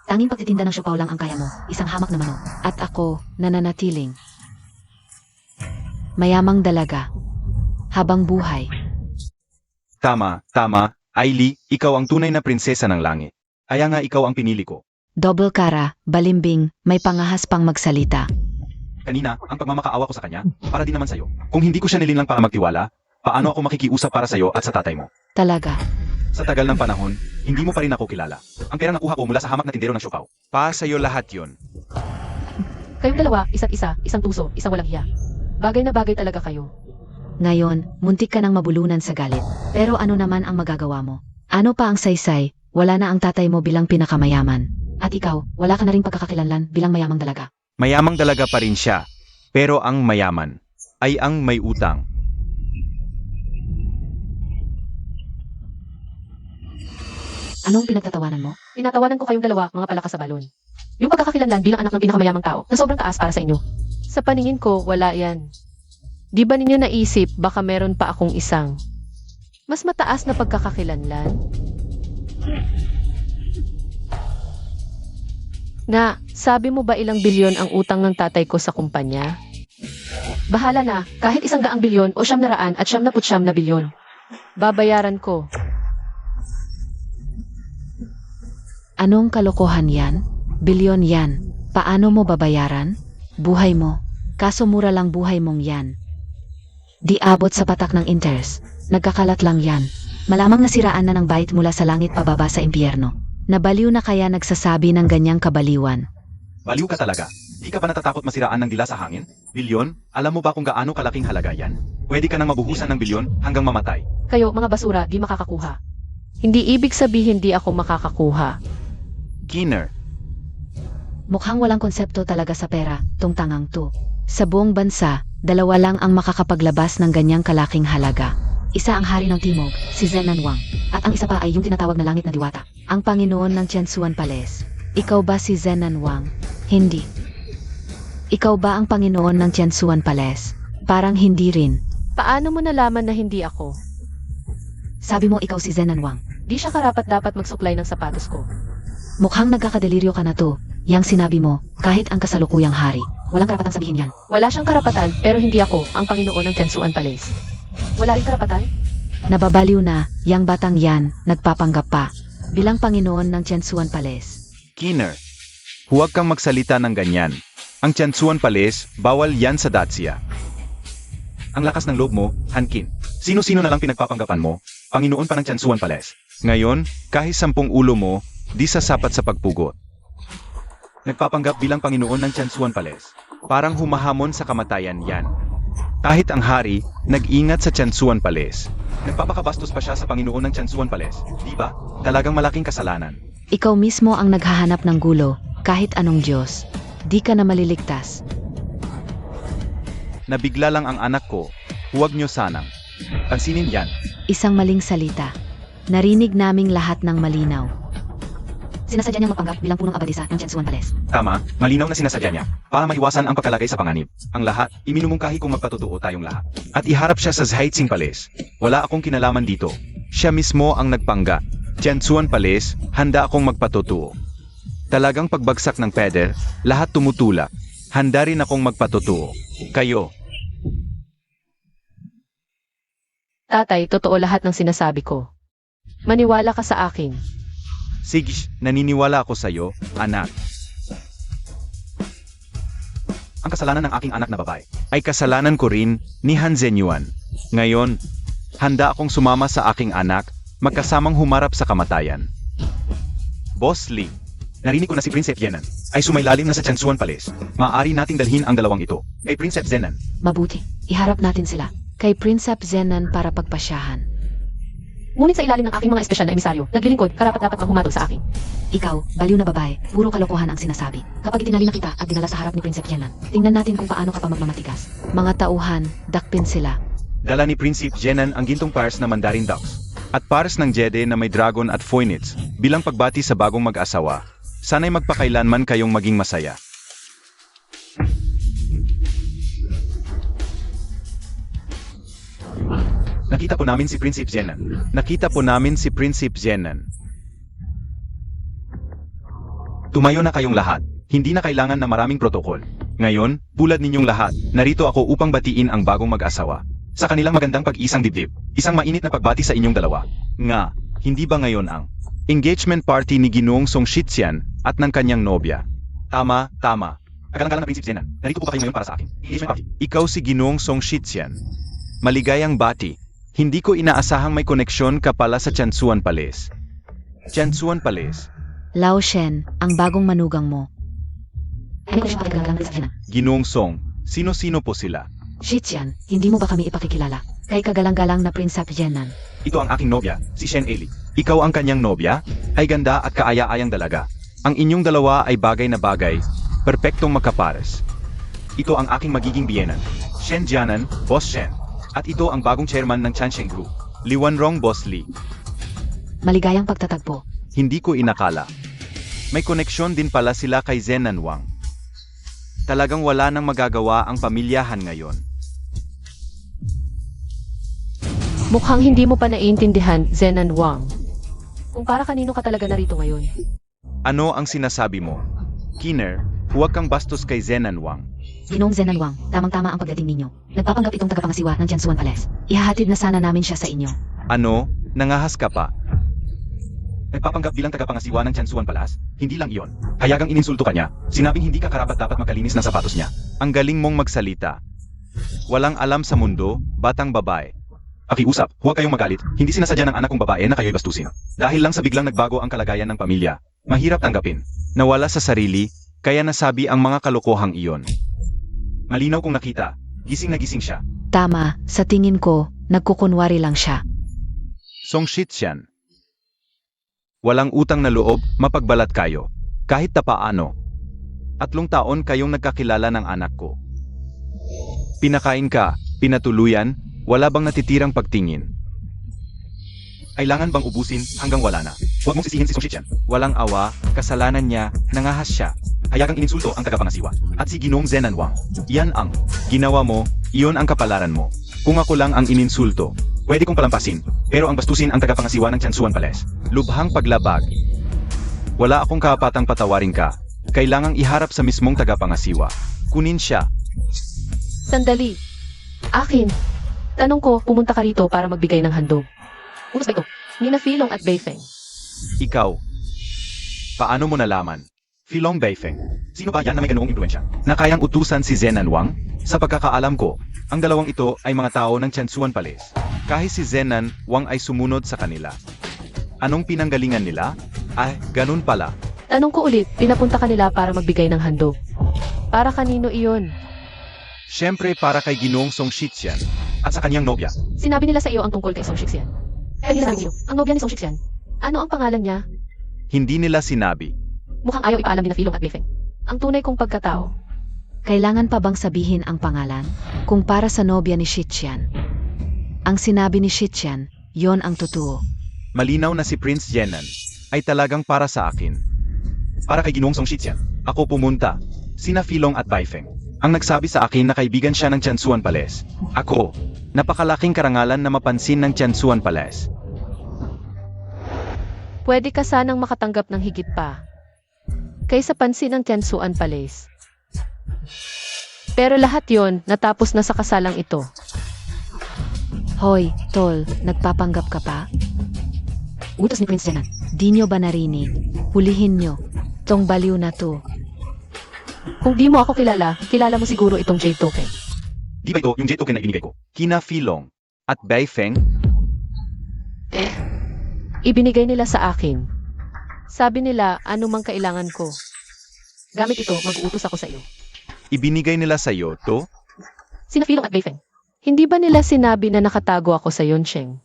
Tanging pagtitinda ng siopaw lang ang kaya mo, isang hamak na manok. At ako, nananatiling. Mayamang dalaga. Habang buhay. Tama, tama. Ailey, ikaw ang tunay na prinsesa ng langit. Kaya nga ikaw ang pinili ko. Double kara, balimbing, may pangahas pang magsalita. Kanina, ang pagmamakaawa ko sa kanya, para din naman sa'yo. Kung hindi ko siya nilinlang para magtiwala, paano ako makikiusap para sa'yo at sa tatay mo? Talaga. Sa tagal ng panahon, hindi mo pa rin ako kilala. Ang pera nakuha ko mula sa hamak na tindero ng siopaw. Pa sa'yo lahat yon. Kayong dalawa, isa't isa, isang tuso, isang walang hiya. Bagay na bagay talaga kayo. Ngayon, muntik ka nang mabulunan sa galit. Pero ano naman ang magagawa mo? Ano pa ang saysay? Wala na ang tatay mo bilang pinakamayaman. At ikaw, wala ka na ring pagkakakilanlan bilang mayamang dalaga. Mayamang dalaga pa rin siya, pero ang mayaman ay ang may utang. Anong pinagtatawanan mo? Tinatawanan ko kayong dalawa, mga palaka sa balon. Yung pagkakakilanlan bilang anak ng pinakamayamang tao na sobrang taas para sa inyo. Sa paningin ko, wala yan. Di ba ninyo naisip baka meron pa akong isang mas mataas na pagkakakilanlan? Na, sabi mo ba ilang bilyon ang utang ng tatay ko sa kumpanya? Bahala na, kahit 100 bilyon o 900 at 99 na bilyon. Babayaran ko. Anong kalokohan yan? Bilyon yan. Paano mo babayaran? Buhay mo. Kaso mura lang buhay mong yan. Di abot sa patak ng interest. Nagkakalat lang yan. Malamang nasiraan na ng bait mula sa langit pababa sa impyerno. Nabaliw na kaya nagsasabi ng ganyang kabaliwan. Baliw ka talaga. Di ka ba natatakot masiraan ng dila sa hangin? Bilyon? Alam mo ba kung gaano kalaking halaga yan? Pwede ka nang mabuhusan ng bilyon hanggang mamatay. Kayo, mga basura, di makakakuha. Hindi ibig sabihin di ako makakakuha. Keener, Mukhang walang konsepto talaga sa pera, tong tangang to. Sa buong bansa, 2 lang ang makakapaglabas ng ganyang kalaking halaga. Isa ang hari ng Timog, si Zenan Wang. At ang isa pa ay yung tinatawag na langit na diwata, ang Panginoon ng Tiansuan Palace. Ikaw ba si Zenan Wang? Hindi. Ikaw ba ang Panginoon ng Tiansuan Palace? Parang hindi rin. Paano mo nalaman na hindi ako? Sabi mo ikaw si Zenan Wang. Di siya karapat-dapat magsuklay ng sapatos ko. Mukhang nagkakadeliryo ka na to. Yang sinabi mo, kahit ang kasalukuyang hari, walang karapatang sabihin yan. Wala siyang karapatan, pero hindi ako ang Panginoon ng Tiansuan Palace. Wala rin karapatan? Nababaliw na, yang batang yan, nagpapanggap pa. Bilang Panginoon ng Tiansuan Palace. Keener, huwag kang magsalita ng ganyan. Ang Tiansuan Palace, bawal yan sa Dacia. Ang lakas ng loob mo, Hankin. Sino-sino na lang pinagpapanggapan mo, Panginoon pa ng Tiansuan Palace. Ngayon, kahit 10 ulo mo, di sasapat sa pagpugot. Nagpapanggap bilang Panginoon ng Tiansuan Palace. Parang humahamon sa kamatayan yan. Kahit ang hari, nag-ingat sa Tiansuan Palace. Nagpapakabastos pa siya sa Panginoon ng Tiansuan Palace. Di ba? Talagang malaking kasalanan. Ikaw mismo ang naghahanap ng gulo, kahit anong Diyos. Di ka na maliligtas. Nabigla lang ang anak ko. Huwag nyo sanang. Pansinin yan. Isang maling salita. Narinig naming lahat ng malinaw. Sinasadya niyang mapanggap bilang punong abadisa ng Tiansuan Palace. Tama, malinaw na sinasadya niya. Para maiwasan ang pagkalagay sa panganib. Ang lahat, iminumungkahi kung magpatotoo tayong lahat. At iharap siya sa Zhaixing Palace. Wala akong kinalaman dito. Siya mismo ang nagpangga. Tiansuan Palace, handa akong magpatotoo. Talagang pagbagsak ng peder, lahat tumutulak. Handa rin akong magpatotoo. Kayo. Tatay, totoo lahat ng sinasabi ko. Maniwala ka sa akin. Sige, naniniwala ako sa'yo, anak. Ang kasalanan ng aking anak na babae ay kasalanan ko rin ni Han Zenyuan. Ngayon, handa akong sumama sa aking anak, magkasamang humarap sa kamatayan. Boss Lee, narinig ko na si Princess Zenan ay sumailalim na sa Tiansuan Palace. Maaari nating dalhin ang dalawang ito kay Princess Zenan. Mabuti, iharap natin sila kay Princess Zenan para pagpasyahan. Ngunit sa ilalim ng aking mga espesyal na emisaryo, naglilingkod, karapat-dapat kang humatol sa akin. Ikaw, baliw na babae, puro kalokohan ang sinasabi. Kapag itinali na kita at dinala sa harap ni Princess Zenan, tingnan natin kung paano ka pa magmamatigas. Mga tauhan, dakpin sila. Dala ni Princess Zenan ang gintong pars na Mandarin Ducks at pars ng Jede na may dragon at phoenix bilang pagbati sa bagong mag-asawa. Sana'y magpakailanman kayong maging masaya. Nakita po namin si Princess Zenan. Nakita po namin si Princess Zenan. Tumayo na kayong lahat. Hindi na kailangan na maraming protokol. Ngayon, bulad ninyong lahat, narito ako upang batiin ang bagong mag-asawa. Sa kanilang magandang pag-isang dibdib, isang mainit na pagbati sa inyong dalawa. Nga, hindi ba ngayon ang engagement party ni Ginoong Song Shixian at ng kanyang nobya? Tama, tama. Agalang-galang na Princess Zenan, narito po ba kayo ngayon para sa akin? Engagement party. Ikaw si Ginoong Song Shixian. Maligayang bati. Hindi ko inaasahang may koneksyon ka pala sa Tiansuan Palace. Tiansuan Palace. Lao Shen, ang bagong manugang mo. Ano ko siya pakagalang sa Zenan? Ginoong Song, sino-sino po sila? Shichian, hindi mo ba kami ipakikilala? Kay kagalang-galang na Princess Zenan. Ito ang aking nobya, si Shen Eli. Ikaw ang kanyang nobya? Ay ganda at kaaya-ayang dalaga. Ang inyong dalawa ay bagay na bagay, perpektong magkapares. Ito ang aking magiging biyenan, Shen Jianan, Boss Shen. At ito ang bagong chairman ng Chansheng Group, Li Wanrong Boss Lee. Maligayang pagtatagpo. Hindi ko inakala. May koneksyon din pala sila kay Zenan Wang. Talagang wala nang magagawa ang pamilyahan ngayon. Mukhang hindi mo pa naiintindihan, Zenan Wang. Kung para kanino ka talaga narito ngayon. Ano ang sinasabi mo? Keener, huwag kang bastos kay Zenan Wang. Ginoong Zenanwang, tamang-tama ang pagdating ninyo. Nagpapanggap itong tagapangasiwa ng Tiansuan Palace. Ihahatid na sana namin siya sa inyo. Ano? Nangahas ka pa? Nagpapanggap bilang tagapangasiwa ng Tiansuan Palace? Hindi lang iyon. Hayagang ininsulto ka niya. Sinabing hindi ka karapat-dapat makalinis ng sapatos niya. Ang galing mong magsalita. Walang alam sa mundo, batang babae. Pakiusap, huwag kayong magalit. Hindi sinasadya ng anak kong babae na kayo'y bastusin. Dahil lang sa biglang nagbago ang kalagayan ng pamilya. Mahirap tanggapin. Nawala sa sarili, kaya nasabi ang mga kalokohang iyon. Malinaw kung nakita, gising na gising siya. Tama, sa tingin ko, nagkukunwari lang siya. Song Shixian. Walang utang na loob, mapagbalat kayo. Kahit tapaano. 3 taon kayong nagkakilala ng anak ko. Pinakain ka, pinatuluyan, wala bang natitirang pagtingin? Kailangan bang ubusin hanggang wala na? Huwag mong sisihin si Song Shixian. Walang awa, kasalanan niya, nangahas siya. Hayagang ininsulto ang tagapangasiwa. At si Ginoong Zenanwang. Yan ang ginawa mo, iyon ang kapalaran mo. Kung ako lang ang ininsulto, pwede kong palampasin. Pero ang bastusin ang tagapangasiwa ng Tiansuan Palace. Lubhang paglabag. Wala akong kapatang patawarin ka. Kailangang iharap sa mismong tagapangasiwa. Kunin siya. Sandali. Akin. Tanong ko, pumunta ka rito para magbigay ng handog. Unos ba ito? Nina Filong at Beifeng. Ikaw. Paano mo nalaman? Filong Beifeng. Sino ba yan na may ganoong impluensya? Na kayang utusan si Zenan Wang? Sa pagkakaalam ko, ang dalawang ito ay mga tao ng Tiansuan Palace. Kahit si Zenan Wang ay sumunod sa kanila. Anong pinanggalingan nila? Ay, ganun pala. Tanong ko ulit, pinapunta ka nila para magbigay ng handog. Para kanino iyon? Siyempre para kay Ginoong Song Shixian at sa kanyang nobya. Sinabi nila sa iyo ang tungkol kay Song Shixian. Kaya sinabi niyo, ang nobya ni Song Shixian. Ano ang pangalan niya? Hindi nila sinabi. Mukhang ayaw ipaalam ni na Filong at Beifeng. Ang tunay kong pagkatao. Kailangan pa bang sabihin ang pangalan? Kung para sa nobya ni Shixian. Ang sinabi ni Shixian, yon ang totoo. Malinaw na si Prince Yenan ay talagang para sa akin. Para kay Ginoong Song Shixian, ako pumunta. Sina Filong at Beifeng. Ang nagsabi sa akin na kaibigan siya ng Tiansuan Palace. Ako, napakalaking karangalan na mapansin ng Tiansuan Palace. Pwede ka sanang makatanggap ng higit pa. Kaysa pansin ng Tiansuan Palace. Pero lahat yon natapos na sa kasalang ito. Hoy, tol, nagpapanggap ka pa? Utos ni Prince Zenan. Di nyo ba narinig? Hulihin nyo. Tong baliw na to. Kung di mo ako kilala, kilala mo siguro itong Jade Token. Di ba ito yung jet token na ibinigay ko? Kina Filong at Beifeng? Ibinigay nila sa akin. Sabi nila, ano mang kailangan ko. Gamit ito, mag-uutos ako sa iyo. Ibinigay nila sa iyo to? Sina Filong at Beifeng. Hindi ba nila sinabi na nakatago ako sa Yoncheng?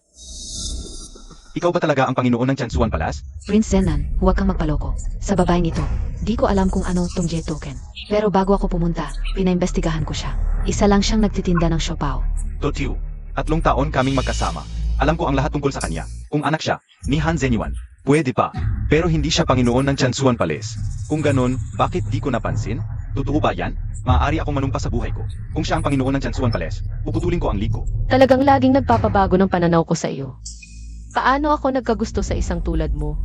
Ikaw ba talaga ang Panginoon ng Tiansuan Palace? Prince Zenan, huwag kang magpaloko. Sa babaeng ito, di ko alam kung ano tong J token. Pero bago ako pumunta, pinaimbestigahan ko siya. Isa lang siyang nagtitinda ng siopaw. Totiu, 3 taon kaming magkasama. Alam ko ang lahat tungkol sa kanya. Kung anak siya, ni Han Zenyuan. Pwede pa. Pero hindi siya Panginoon ng Tiansuan Palace. Kung ganun, bakit di ko napansin? Totoo ba yan? Maaari akong manumpa sa buhay ko. Kung siya ang Panginoon ng Tiansuan Palace, puputulin ko ang liko. Talagang laging nagpapabago ng pananaw ko sa iyo. Paano ako nagkagusto sa isang tulad mo?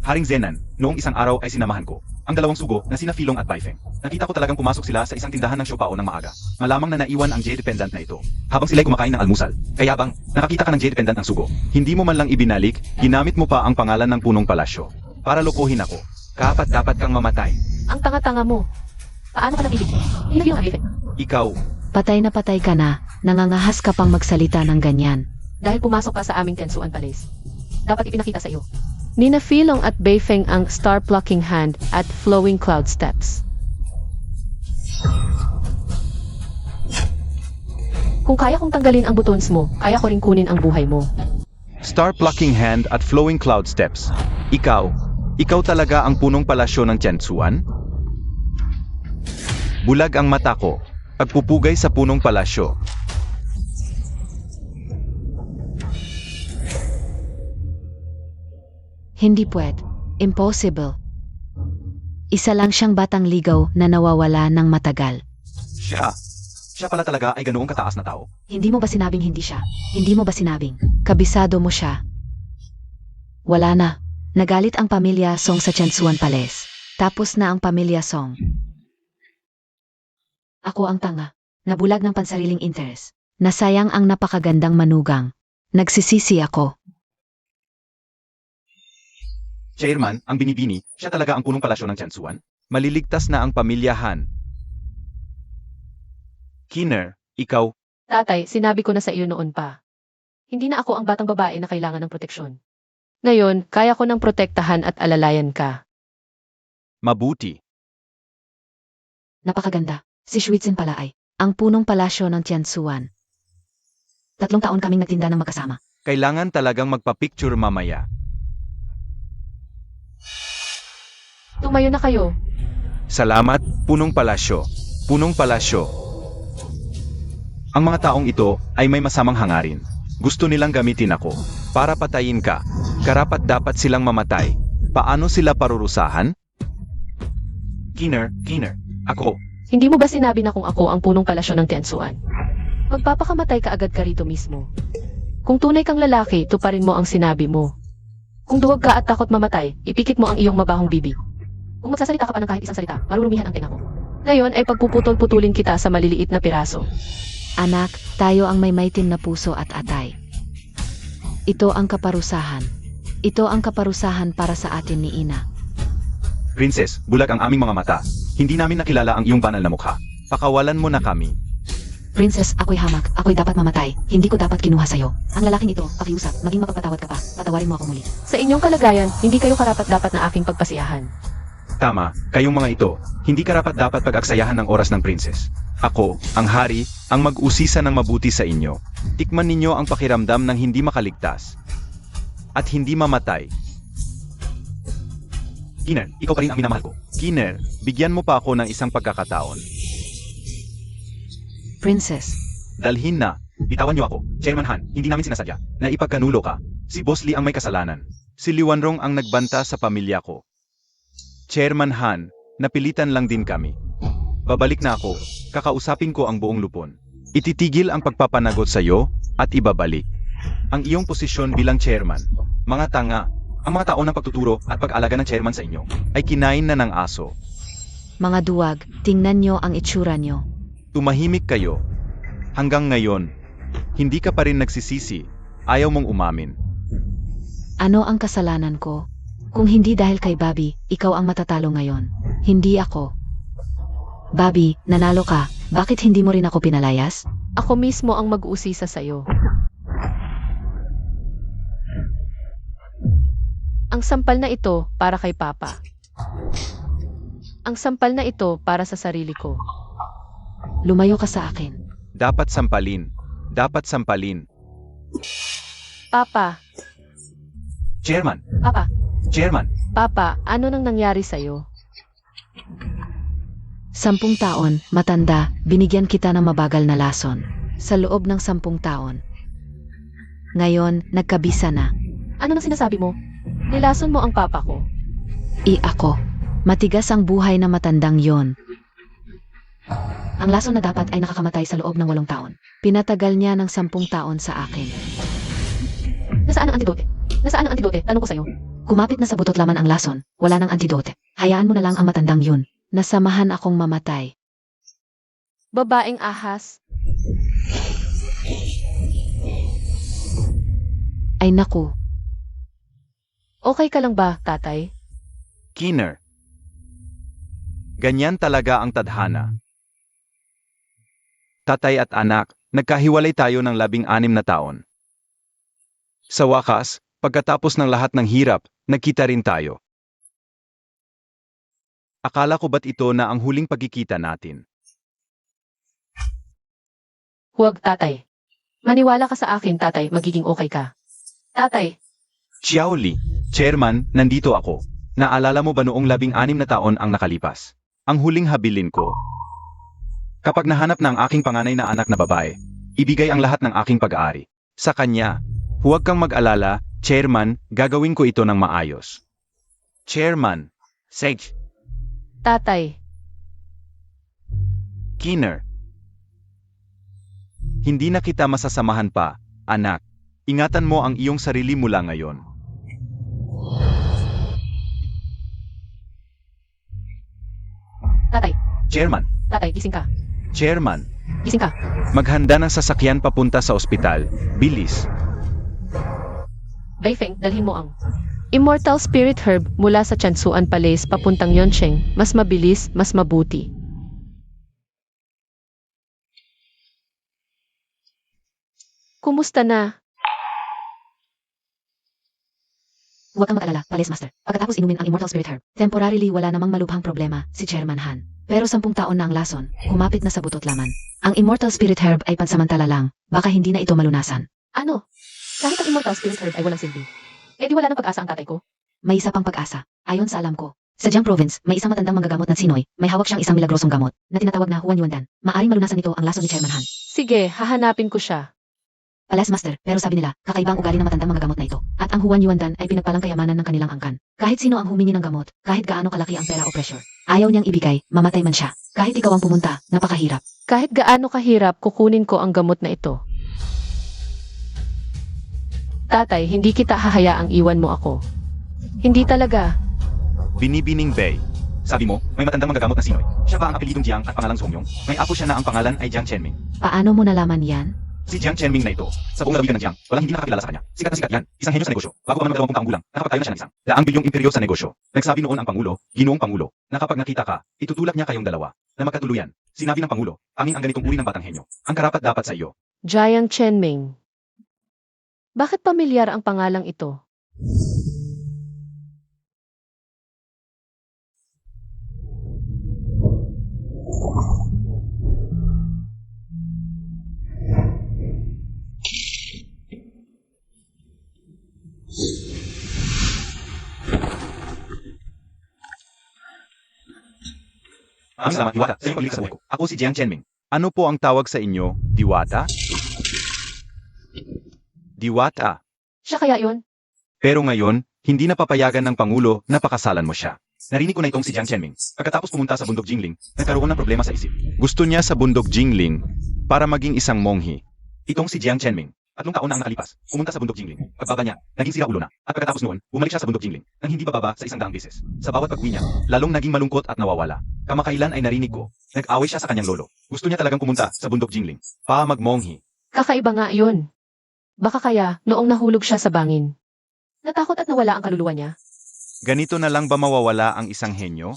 Haring Zenan, noong isang araw ay sinamahan ko ang dalawang sugo na sina Filong at Beifeng. Nakita ko talagang pumasok sila sa isang tindahan ng siopaw ng maaga. Malamang na naiwan ang J-dependent na ito. Habang sila'y kumakain ng almusal. Kaya bang, nakakita ka ng J-dependent ng sugo. Hindi mo man lang ibinalik, ginamit mo pa ang pangalan ng punong palasyo. Para lokohin ako. Kapat dapat kang mamatay. Ang tanga-tanga mo. Paano ka nag-ibig? Hindi Filong at Beifeng. Ikaw, Patay na patay ka na, nangangahas ka pang magsalita ng ganyan. Dahil pumasok ka sa aming Tiansuan Palace. Dapat ipinakita sa iyo. Nina Filong at Beifeng ang star plucking hand at flowing cloud steps. Kung kaya kong tanggalin ang buttons mo, kaya ko rin kunin ang buhay mo. Star plucking hand at flowing cloud steps. Ikaw talaga ang punong palasyo ng Tiansuan? Bulag ang mata ko. Pagpupugay sa punong palasyo. Hindi pwede. Impossible. Isa lang siyang batang ligaw na nawawala ng matagal. Siya pala talaga ay ganoong kataas na tao. Hindi mo ba sinabing hindi siya? Hindi mo ba sinabing, kabisado mo siya? Wala na. Nagalit ang pamilya Song sa Tiansuan Palace. Tapos na ang pamilya Song. Ako ang tanga. Nabulag ng pansariling interes. Nasayang ang napakagandang manugang. Nagsisisi ako. Chairman, ang binibini, siya talaga ang punong palasyo ng Tiansuan? Maliligtas na ang pamilyahan. Kiner, ikaw, Tatay, sinabi ko na sa iyo noon pa. Hindi na ako ang batang babae na kailangan ng proteksyon. Ngayon, kaya ko nang protektahan at alalayan ka. mabuti. Napakaganda. Si Shuitzin pala ay ang punong palasyo ng Tiansuan. 3 taon kaming nagtinda ng magkasama. Kailangan talagang magpa-picture mamaya. Tumayo na kayo. Salamat, punong palasyo. Punong palasyo. Ang mga taong ito ay may masamang hangarin. Gusto nilang gamitin ako para patayin ka. Karapat dapat silang mamatay. Paano sila parurusahan? Kiner, ako. Hindi mo ba sinabi na kung ako ang punong palasyo ng Tiansuan? Magpapakamatay ka agad ka rito mismo. Kung tunay kang lalaki, tuparin mo ang sinabi mo. Kung duwag ka at takot mamatay, ipikit mo ang iyong mabahong bibig. Kung magsasalita ka pa ng kahit isang salita, marurumihan ang tenga ko. Ngayon ay pagpuputol-putulin kita sa maliliit na piraso. Anak, tayo ang may maitim na puso at atay. Ito ang kaparusahan. Ito ang kaparusahan para sa atin ni Ina. Princess, bulag ang aming mga mata. Hindi namin nakilala ang iyong banal na mukha. Pakawalan mo na kami. Princess, ako'y hamak. Ako'y dapat mamatay. Hindi ko dapat kinuha sa'yo. Ang lalaking ito, pakiusap, maging mapagpatawad ka pa. Patawarin mo ako muli. Sa inyong kalagayan, hindi kayo karapat-dapat na aking pagpasiyahan. Tama, kayong mga ito, hindi karapat-dapat pag-aksayahan ng oras ng princess. Ako, ang hari, ang mag-usisa ng mabuti sa inyo. Tikman ninyo ang pakiramdam ng hindi makaligtas. At hindi mamatay. Kiner, ikaw pa rin ang minamahal ko. Kiner, bigyan mo pa ako ng isang pagkakataon. Princess, Dalhin na. Bitawan niyo ako. Chairman Han, hindi namin sinasadya na ipagkanulo ka. Si Boss Lee ang may kasalanan. Si Liwanrong ang nagbanta sa pamilya ko. Chairman Han, napilitan lang din kami. Babalik na ako. Kakausapin ko ang buong lupon. Ititigil ang pagpapanagot sa iyo at ibabalik ang iyong posisyon bilang chairman. Mga tanga, ang mga taon ng pagtuturo at pag-alaga ng chairman sa inyo ay kinain na ng aso. mga duwag, tingnan nyo ang itsura nyo. Tumahimik kayo. Hanggang ngayon, hindi ka pa rin nagsisisi. Ayaw mong umamin. Ano ang kasalanan ko? Kung hindi dahil kay Bobby, ikaw ang matatalo ngayon. Hindi ako. Bobby, nanalo ka. Bakit hindi mo rin ako pinalayas? Ako mismo ang mag-uusisa sa'yo. Ang sampal na ito para kay Papa. Ang sampal na ito para sa sarili ko. Lumayo ka sa akin. Dapat sampalin. Dapat sampalin. Papa, Chairman! Papa, Chairman! Papa, ano nang nangyari sa'yo? 10 taon, matanda, binigyan kita ng mabagal na lason. Sa loob ng 10 taon. Ngayon, nagkabisa na. Ano nang sinasabi mo? Nilason mo ang papa ko. Ako. Matigas ang buhay na matandang yon. Ang lason na dapat ay nakakamatay sa loob ng 8 taon. Pinatagal niya ng 10 taon sa akin. Nasaan ang antidote? Nasaan ang antidote? Tanong ko sa'yo. Kumapit na sa butot laman ang lason, wala nang antidote. Hayaan mo na lang ang matandang yun. Nasamahan akong mamatay. Babaeng ahas. Ay naku, Okay ka lang ba, tatay? Kiner. Ganyan talaga ang tadhana. Tatay at anak, nagkahiwalay tayo ng 16 na taon. Sa wakas, pagkatapos ng lahat ng hirap, nagkita rin tayo. Akala ko ba't ito na ang huling pagkikita natin? Huwag, tatay. Maniwala ka sa akin, tatay, magiging okay ka. Tatay, Xiao Li, Chairman, nandito ako. Naalala mo ba noong 16 na taon ang nakalipas? Ang huling habilin ko. Kapag nahanap na ang aking panganay na anak na babae, ibigay ang lahat ng aking pag-aari. Sa kanya, huwag kang mag-alala, Chairman, gagawin ko ito ng maayos. Chairman, Sage, tatay, Kiner. Hindi na kita masasamahan pa, anak. Ingatan mo ang iyong sarili mula ngayon. tatay, Chairman, tatay, gising ka. Chairman, Gising ka. maghanda ng sasakyan papunta sa ospital. Bilis. Beifeng, dalhin mo ang Immortal Spirit Herb mula sa Tiansuan Palace papuntang Yoncheng. Mas mabilis, mas mabuti. Kumusta na? Huwag kang mag-alala, Palace Master. Pagkatapos inumin ang Immortal Spirit Herb, temporarily wala namang malubhang problema si Chairman Han. Pero 10 taon na ang lason, kumapit na sa butot laman. Ang Immortal Spirit Herb ay pansamantala lang, baka hindi na ito malunasan. Ano? Kahit ang Immortal Spirit Herb ay walang silbi. Eh di wala ng pag-asa ang tatay ko. May isa pang pag-asa. Ayon sa alam ko, sa Jiang Province, may isang matandang manggagamot na Sinoy, may hawak siyang isang milagrosong gamot na tinatawag na Huan Yuandan. Maaring malunasan nito ang lason ni Chairman Han. Sige, hahanapin ko siya. Palace Master, pero sabi nila, kakaiba ang ugali ng matandang manggagamot na ito. At ang Huan Yuandan ay pinagpalang kayamanan ng kanilang angkan. Kahit sino ang humingi ng gamot, kahit gaano kalaki ang pera o pressure. Ayaw niyang ibigay, mamatay man siya. Kahit ikaw ang pumunta, napakahirap. Kahit gaano kahirap, kukunin ko ang gamot na ito. Tatay, hindi kita hahayaang iwan mo ako. Hindi talaga. Binibining Bay. Sabi mo, may matandang manggagamot na Sinoy. Siya ba ang apelidong Jiang at pangalang Songyong? May apo siya na ang pangalan ay Jiang Chenming. Paano mo nalaman yan? Si Jiang Chenming na ito, sa buong lalawigan ng Jiang, walang hindi nakakilala sa kanya. Sikat na sikat yan, isang henyo sa negosyo. Bago pa man mag-20 taong gulang, nakapagtayo na siya ng isang daang bilyong imperyo sa negosyo. Nagsabi noon ang Pangulo, Ginoong Pangulo, na kapag nakita ka, itutulak niya kayong dalawa, na magkatuluyan. Sinabi ng Pangulo, angin ang ganitong uri ng batang henyo. Ang karapat dapat sa iyo. Jiang Chenming. Bakit pamilyar ang pangalang ito? Salamat, Diwata, sa iyong paglilig sa buhay ko. Ako si Jiang Chenming. Ano po ang tawag sa inyo, Diwata? Diwata. Siya kaya yun? Pero ngayon, hindi na papayagan ng Pangulo na pakasalan mo siya. Narinig ko na itong si Jiang Chenming. Pagkatapos pumunta sa bundok Jingling, nagkaroon ng problema sa isip. Gusto niya sa bundok Jingling para maging isang monghi. Itong si Jiang Chenming. 3 taon na ang nakalipas, pumunta sa bundok Jingling. Pagbaba niya, naging sira ulo na. At pagkatapos noon, bumalik siya sa bundok Jingling nang hindi bababa sa 100 beses. Sa bawat pag-uwi niya, lalong naging malungkot at nawawala. Kamakailan ay narinig ko, nag-away siya sa kanyang lolo. Gusto niya talagang pumunta sa bundok Jingling para magmonghi. Kakaiba nga yun. Baka kaya, noong nahulog siya sa bangin. Natakot at nawala ang kaluluwa niya. Ganito na lang ba mawawala ang isang henyo?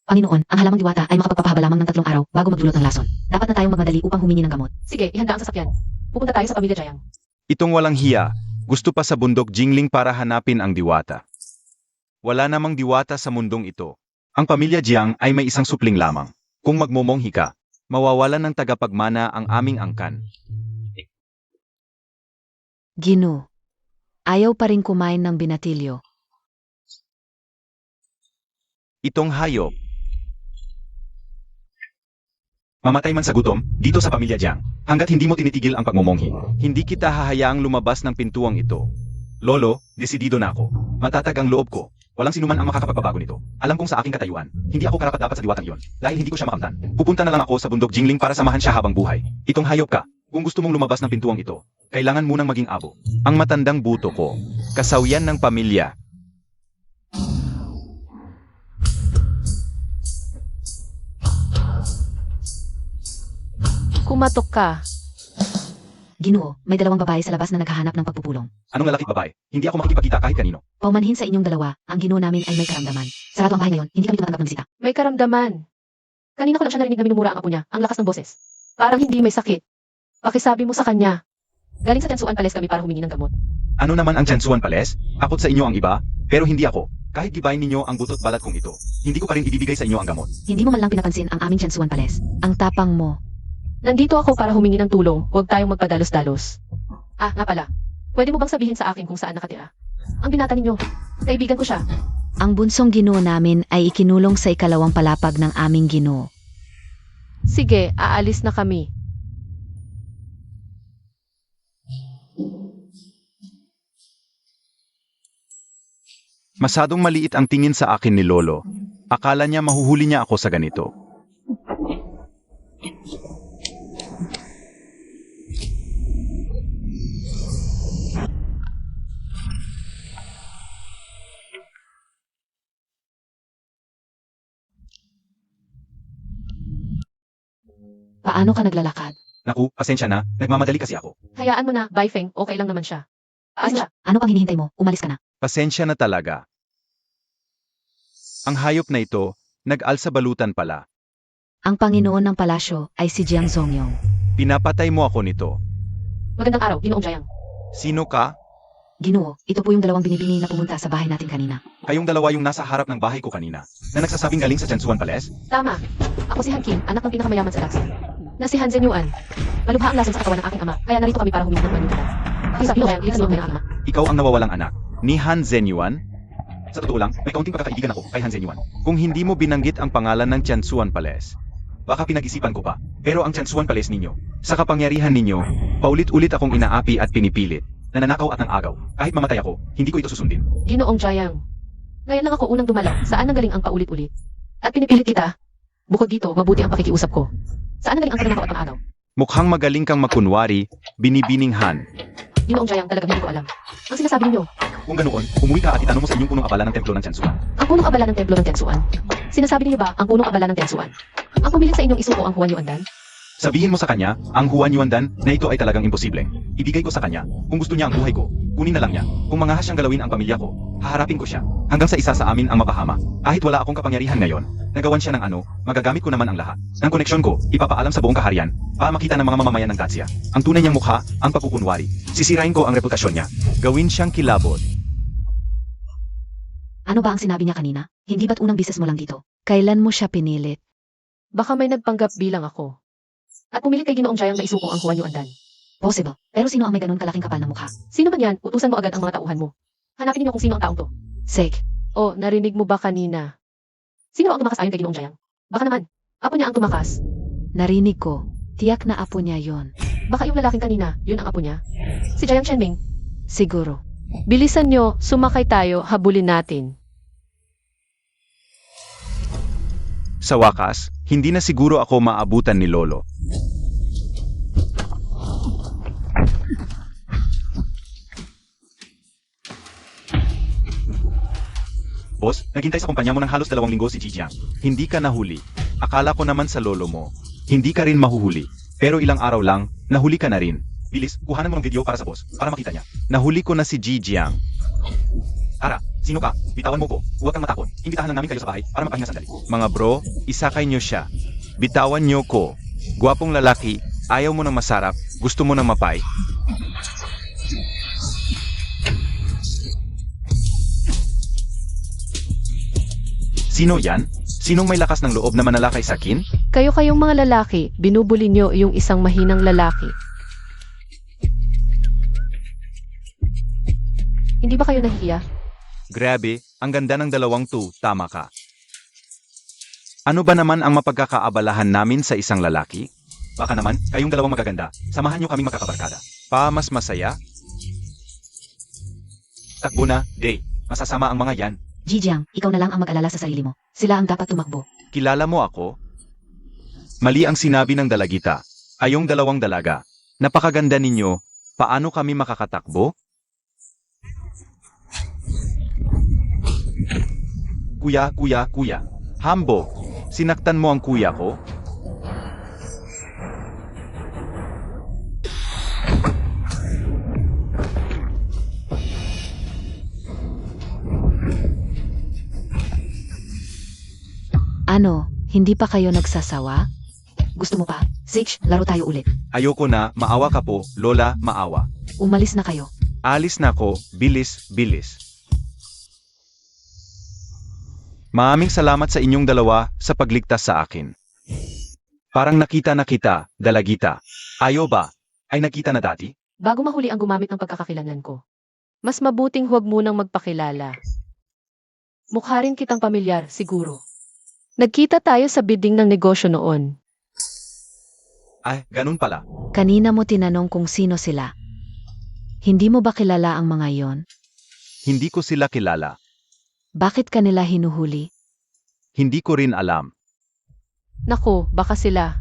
Panginoon, ang halamang diwata ay makapagpapahaba lamang ng 3 araw bago magdulot ng lason. Dapat na tayong magmadali upang humingi ng gamot. Sige, ihanda ang sasakyan. Pupunta tayo sa pamilya Jiang. Itong walang hiya, gusto pa sa bundok Jingling para hanapin ang diwata. Wala namang diwata sa mundong ito. Ang pamilya Jiang ay may isang supling lamang. Kung magmomonghi ka, mawawalan ng tagapagmana ang aming angkan. Gino, ayaw pa rin kumain ng binatilyo. Itong hayop. Mamatay man sa gutom, dito sa pamilya Jiang, hanggat hindi mo tinitigil ang pagmomonghi. Hindi kita hahayaang lumabas ng pintuang ito. Lolo, desidido na ako. Matatag ang loob ko. Walang sinuman ang makakapagbabago nito. Alam kong sa aking katayuan, hindi ako karapat-dapat sa diwatang iyon, dahil hindi ko siya makamtan. Pupunta na lang ako sa bundok Jingling para samahan siya habang buhay. Itong hayop ka. Kung gusto mong lumabas ng pintuang ito, kailangan munang maging abo. Ang matandang buto ko, kasawian ng pamilya. Kumatok ka. Ginoo, may 2 babae sa labas na naghahanap ng pagpupulong. Anong lalaki babae? Hindi ako makikipagkita kahit kanino. Paumanhin sa inyong dalawa, ang ginoo namin ay may karamdaman. Sarado ang bahay ngayon, hindi kami tumatanggap ng bisita. May karamdaman. Kanina ko lang siya narinig na minumura ang apo niya, ang lakas ng boses. Parang hindi may sakit. Pakisabi mo sa kanya. Galing sa Tiansuan Palace kami para humingi ng gamot. Ano naman ang Tiansuan Palace? Akot sa inyo ang iba, pero hindi ako. Kahit gibayin ninyo ang butot balat kong ito, hindi ko pa rin ibibigay sa inyo ang gamot. Hindi mo man lang pinapansin ang aming Tiansuan Palace. Ang tapang mo. Nandito ako para humingi ng tulong, huwag tayong magpadalos-dalos. Ah, nga pala. Pwede mo bang sabihin sa akin kung saan nakatira? Ang binata ninyo. Kaibigan ko siya. Ang bunsong ginoo namin ay ikinulong sa 2 palapag ng aming ginoo. Sige, aalis na kami. Masadong maliit ang tingin sa akin ni Lolo. Akala niya mahuhuli niya ako sa ganito. Paano ka naglalakad? Naku, pasensya na, nagmamadali kasi ako. Hayaan mo na, Bai Feng, okay lang naman siya. Ano siya? Ano pang hinihintay mo? Umalis ka na. Pasensya na talaga. Ang hayop na ito, nag-alsa balutan pala. Ang Panginoon ng palasyo ay si Jiang Zongyong. Pinapatay mo ako nito. Magandang araw, Ginoong Jiang. Sino ka? Ginoo, ito po yung dalawang binibini na pumunta sa bahay natin kanina. Kayong dalawa yung nasa harap ng bahay ko kanina, na nagsasabing galing sa Tiansuan Palace? Tama. Ako si Han Kim, anak ng pinakamayaman sa Daxia. Na si Han Zenyuan. Malubha ang lason sa katawan ng aking ama, kaya narito kami para humingi ng manunulan. Isa, Ginoong Jiang, likas mo ang aking ama. Ikaw ang nawawalang anak, ni Han Zenyuan? Sa totoo lang, may kaunting pagkakaibigan ako kay Han Zenyuan. Kung hindi mo binanggit ang pangalan ng Tiansuan Palace, baka pinag-isipan ko pa. Pero ang Tiansuan Palace ninyo, sa kapangyarihan ninyo, paulit-ulit akong inaapi at pinipilit. Nananakaw at agaw. Kahit mamatay ako, hindi ko ito susundin. Ginoong Jiang. Ngayon lang ako unang dumalo. Saan nanggaling ang paulit-ulit? At pinipilit kita. Bukod dito, mabuti ang pakikiusap ko. Saan nanggaling ang pagnanakaw at pang-agaw? Mukhang magaling kang makunwari, binibining Han. Ginoong Jiang, talagang hindi ko alam. Ang sinasabi ninyo, Kung ganoon, umuwi ka at itanong mo sa inyong punong abala ng templo ng Tiansuan. ang punong abala ng templo ng Tiansuan. Sinasabi ninyo ba ang punong abala ng Tiansuan? Ang pumilit sa inyong isuko ang Huan Yuandan? Sabihin mo sa kanya, ang Huan Yuandan, na ito ay talagang imposible. Ibigay ko sa kanya. Kung gusto niya ang buhay ko, kunin na lang niya. Kung mangahas siyang galawin ang pamilya ko, haharapin ko siya. Hanggang sa isa sa amin ang mapahama. Kahit wala akong kapangyarihan ngayon, nagawan siya ng ano, magagamit ko naman ang lahat. Ng koneksyon ko, ipapaalam sa buong kaharian, para makita ng mga mamamayan ng Daxia. Ang tunay niyang mukha, ang pagkukunwari. Sisirain ko ang reputasyon niya. Gawin siyang kilabot. Ano ba ang sinabi niya kanina? Hindi ba't unang bises mo lang dito? Kailan mo siya pinilit? Baka may nagpanggap bilang ako. At pumilit kay Ginoong Jiang na isuko ang Huan Yuandan. Possible. Pero sino ang may ganun kalaking kapal na mukha? Sino man yan, utusan mo agad ang mga tauhan mo. Hanapin niyo kung sino ang taong to. Sek, O, narinig mo ba kanina? Sino ang tumakas ayon kay Ginoong Jiang? Baka naman, apo niya ang tumakas. narinig ko. Tiyak na apo niya yon. Baka yung lalaking kanina, yun ang apo niya. Si Jiang Chenming. Siguro. Bilisan nyo, sumakay tayo, habulin natin. Sa wakas, hindi na siguro ako maabutan ni Lolo. Boss, naghintay sa kumpanya mo ng halos 2 linggo si Jijiang. Hindi ka nahuli. Akala ko naman sa lolo mo. Hindi ka rin mahuhuli. Pero ilang araw lang, nahuli ka na rin. Bilis, kuhanan mo ng video para sa boss, para makita niya. Nahuli ko na si Jijiang. Tara, sino ka? Bitawan mo ko. Huwag kang matakot. Imbitahan lang namin kayo sa bahay para mapahinga sandali. Mga bro, isakay nyo siya. Bitawan nyo ko. Gwapong lalaki, ayaw mo ng masarap, gusto mo ng mapay. Sino yan? Sinong may lakas ng loob na manalakay sa akin? Kayo-kayong mga lalaki, binubuli nyo yung isang mahinang lalaki. Hindi ba kayo nahihiya? Grabe, ang ganda ng dalawang to, tama ka. Ano ba naman ang mapagkakaabalahan namin sa isang lalaki? Baka naman, kayong dalawang magaganda, samahan nyo kaming magkakabarkada. Pa mas masaya? Takbo na, Day. Masasama ang mga yan. Jijiang, ikaw na lang ang mag-alala sa sarili mo. Sila ang dapat tumakbo. Kilala mo ako? Mali ang sinabi ng dalagita. Ayong dalawang dalaga. Napakaganda ninyo. Paano kami makakatakbo? Kuya. Hambo, sinaktan mo ang kuya ko? Ano, hindi pa kayo nagsasawa? Gusto mo pa? Sige, laro tayo ulit. Ayoko na, maawa ka po, Lola, maawa. Umalis na kayo. Alis na ako, bilis. Maraming salamat sa inyong dalawa sa pagligtas sa akin. Parang nakita na kita, dalagita. Ayo ba? Ay nakita na dati? Bago mahuli ang gumamit ng pagkakakilanlan ko, mas mabuting huwag munang magpakilala. Mukha rin kitang pamilyar, siguro. Nagkita tayo sa bidding ng negosyo noon. Ay, ganun pala. Kanina mo tinanong kung sino sila. Hindi mo ba kilala ang mga yon? Hindi ko sila kilala. Bakit kanila hinuhuli? Hindi ko rin alam. Nako, baka sila.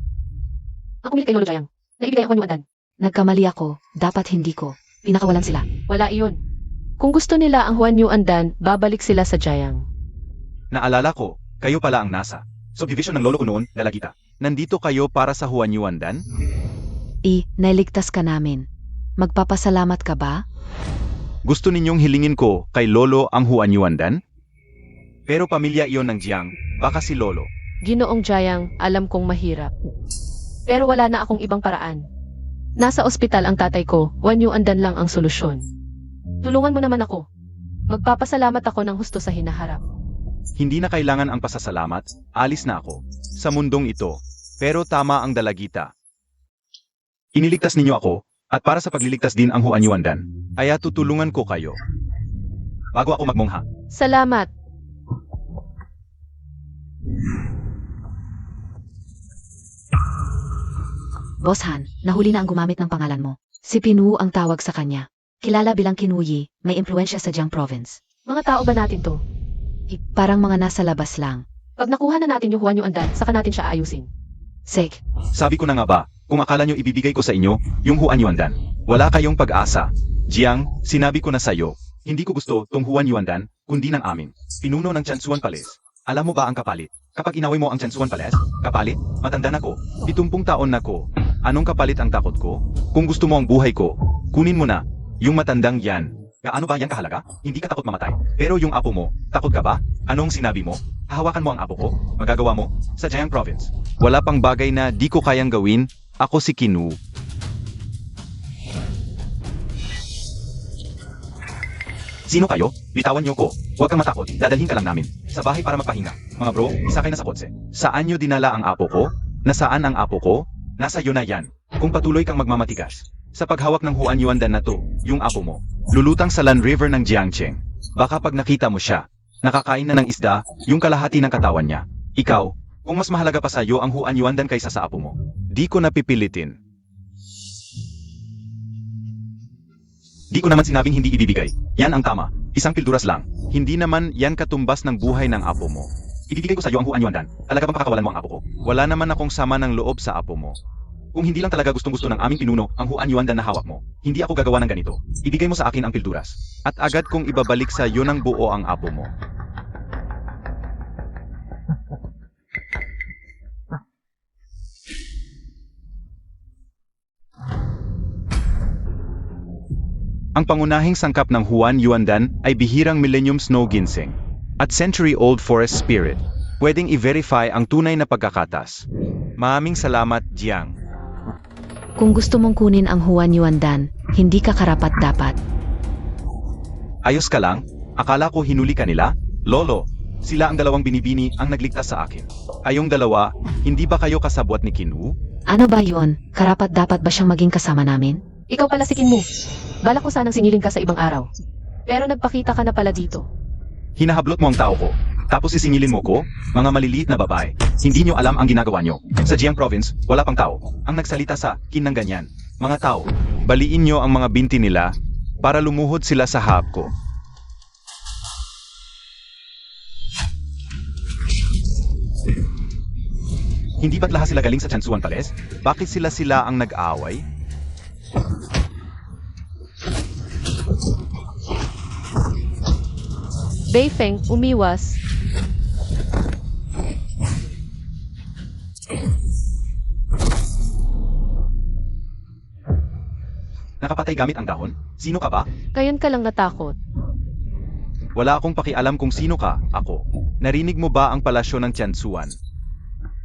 Ang pumilit kay Lolo Jiang. Naibigay ako Yuandan. Nagkamali ako. Dapat hindi ko. Pinakawalan sila. Wala iyon. Kung gusto nila ang Huan Yuandan, babalik sila sa Jiang. Naalala ko, kayo pala ang nasa subdivision ng lolo ko noon, dalagita. Nandito kayo para sa Huan Yuandan? Nailigtas ka namin. Magpapasalamat ka ba? Gusto ninyong hilingin ko kay Lolo ang Huan Yuandan? Pero pamilya iyon ng Jiang, baka si Lolo. Ginoong Jiang, alam kong mahirap. Pero wala na akong ibang paraan. Nasa ospital ang tatay ko, Huan Yuandan lang ang solusyon. Tulungan mo naman ako. Magpapasalamat ako ng husto sa hinaharap. Hindi na kailangan ang pasasalamat, alis na ako. Sa mundong ito, pero tama ang dalagita. Iniligtas ninyo ako, at para sa pagliligtas din ang Huan Yuandan, kaya tutulungan ko kayo. Bago ako magmongha. Salamat. Boss Han, nahuli na ang gumamit ng pangalan mo. Si Pinwu ang tawag sa kanya. Kilala bilang Kinuyi, may impluensya sa Jiang Province. Mga tao ba natin to? Parang mga nasa labas lang. Pag nakuha na natin yung Huan Yuandan, saka natin siya ayusin. Sek, Sabi ko na nga ba, kung akala nyo ibibigay ko sa inyo, yung Huan Yuandan, wala kayong pag-asa. Jiang, sinabi ko na sa'yo, hindi ko gusto tong Huan Yuandan, kundi ng amin. Pinuno ng Chansuan Palace. Alam mo ba ang kapalit? Kapag inaway mo ang Chansuan Palace, kapalit, matanda na ko, 70 taon na ko. Anong kapalit ang takot ko? Kung gusto mo ang buhay ko, kunin mo na, yung matandang yan. Gaano ba yan kahalaga? Hindi ka takot mamatay. Pero yung apo mo, takot ka ba? Anong sinabi mo? Hahawakan mo ang apo ko? Magagawa mo? Sa Jiang Province. Wala pang bagay na di ko kayang gawin. Ako si Kinu. Sino kayo? Bitawan niyo ko. Huwag kang matakot. Dadalhin ka lang namin. Sa bahay para magpahinga. Mga bro, isakay na sa kotse. Saan niyo dinala ang apo ko? Nasaan ang apo ko? Nasa iyo na yan. Kung patuloy kang magmamatigas. Sa paghawak ng Huan Yuandan na to, yung apo mo, lulutang sa Lan River ng Jiangcheng. Baka pag nakita mo siya, nakakain na ng isda, yung kalahati ng katawan niya. Ikaw, kung mas mahalaga pa sa iyo ang Huan Yuandan kaysa sa apo mo, di ko napipilitin. Di ko naman sinabing hindi ibibigay. Yan ang tama. Isang pilduras lang. Hindi naman yan katumbas ng buhay ng apo mo. Ibibigay ko sa iyo ang Huan Yuandan. Talaga bang pakakawalan mo ang apo ko? Wala naman akong sama ng loob sa apo mo. Kung hindi lang talaga gustong-gusto ng aming pinuno ang Huan Yuandan na hawak mo, hindi ako gagawa ng ganito. Ibigay mo sa akin ang pilduras. At agad kong ibabalik sa iyo ng buo ang apo mo. Ang pangunahing sangkap ng Huan Yuandan ay bihirang Millennium Snow Ginseng at Century-Old Forest Spirit. Pwedeng i-verify ang tunay na pagkakatas. Maraming salamat, Jiang. kung gusto mong kunin ang Huan Yuandan, hindi ka karapat-dapat. Ayos ka lang? Akala ko hinuli ka nila? Lolo, sila ang dalawang binibini ang nagligtas sa akin. Kayong dalawa, hindi ba kayo kasabwat ni Kinwu? Ano ba yon? Karapat-dapat ba siyang maging kasama namin? Ikaw pala si Kinwu. Balak ko sanang singiling ka sa ibang araw. Pero nagpakita ka na pala dito. Hinahablot mo ang tao ko. Tapos sisingilin mo ko? Mga maliliit na babae. Hindi nyo alam ang ginagawa nyo. Sa Jiang Province, wala pang tao ang nagsalita sa akin ng ganyan. Mga tao, baliin nyo ang mga binti nila para lumuhod sila sa hap ko. Hindi ba't lahat sila galing sa Chansuan Palace? Bakit sila ang nag-aaway? Beifeng, umiwas. Nakapatay gamit ang dahon? Sino ka ba? Kayon ka lang natakot. Wala akong pakialam kung sino ka, ako. Narinig mo ba ang palasyo ng Chansuan?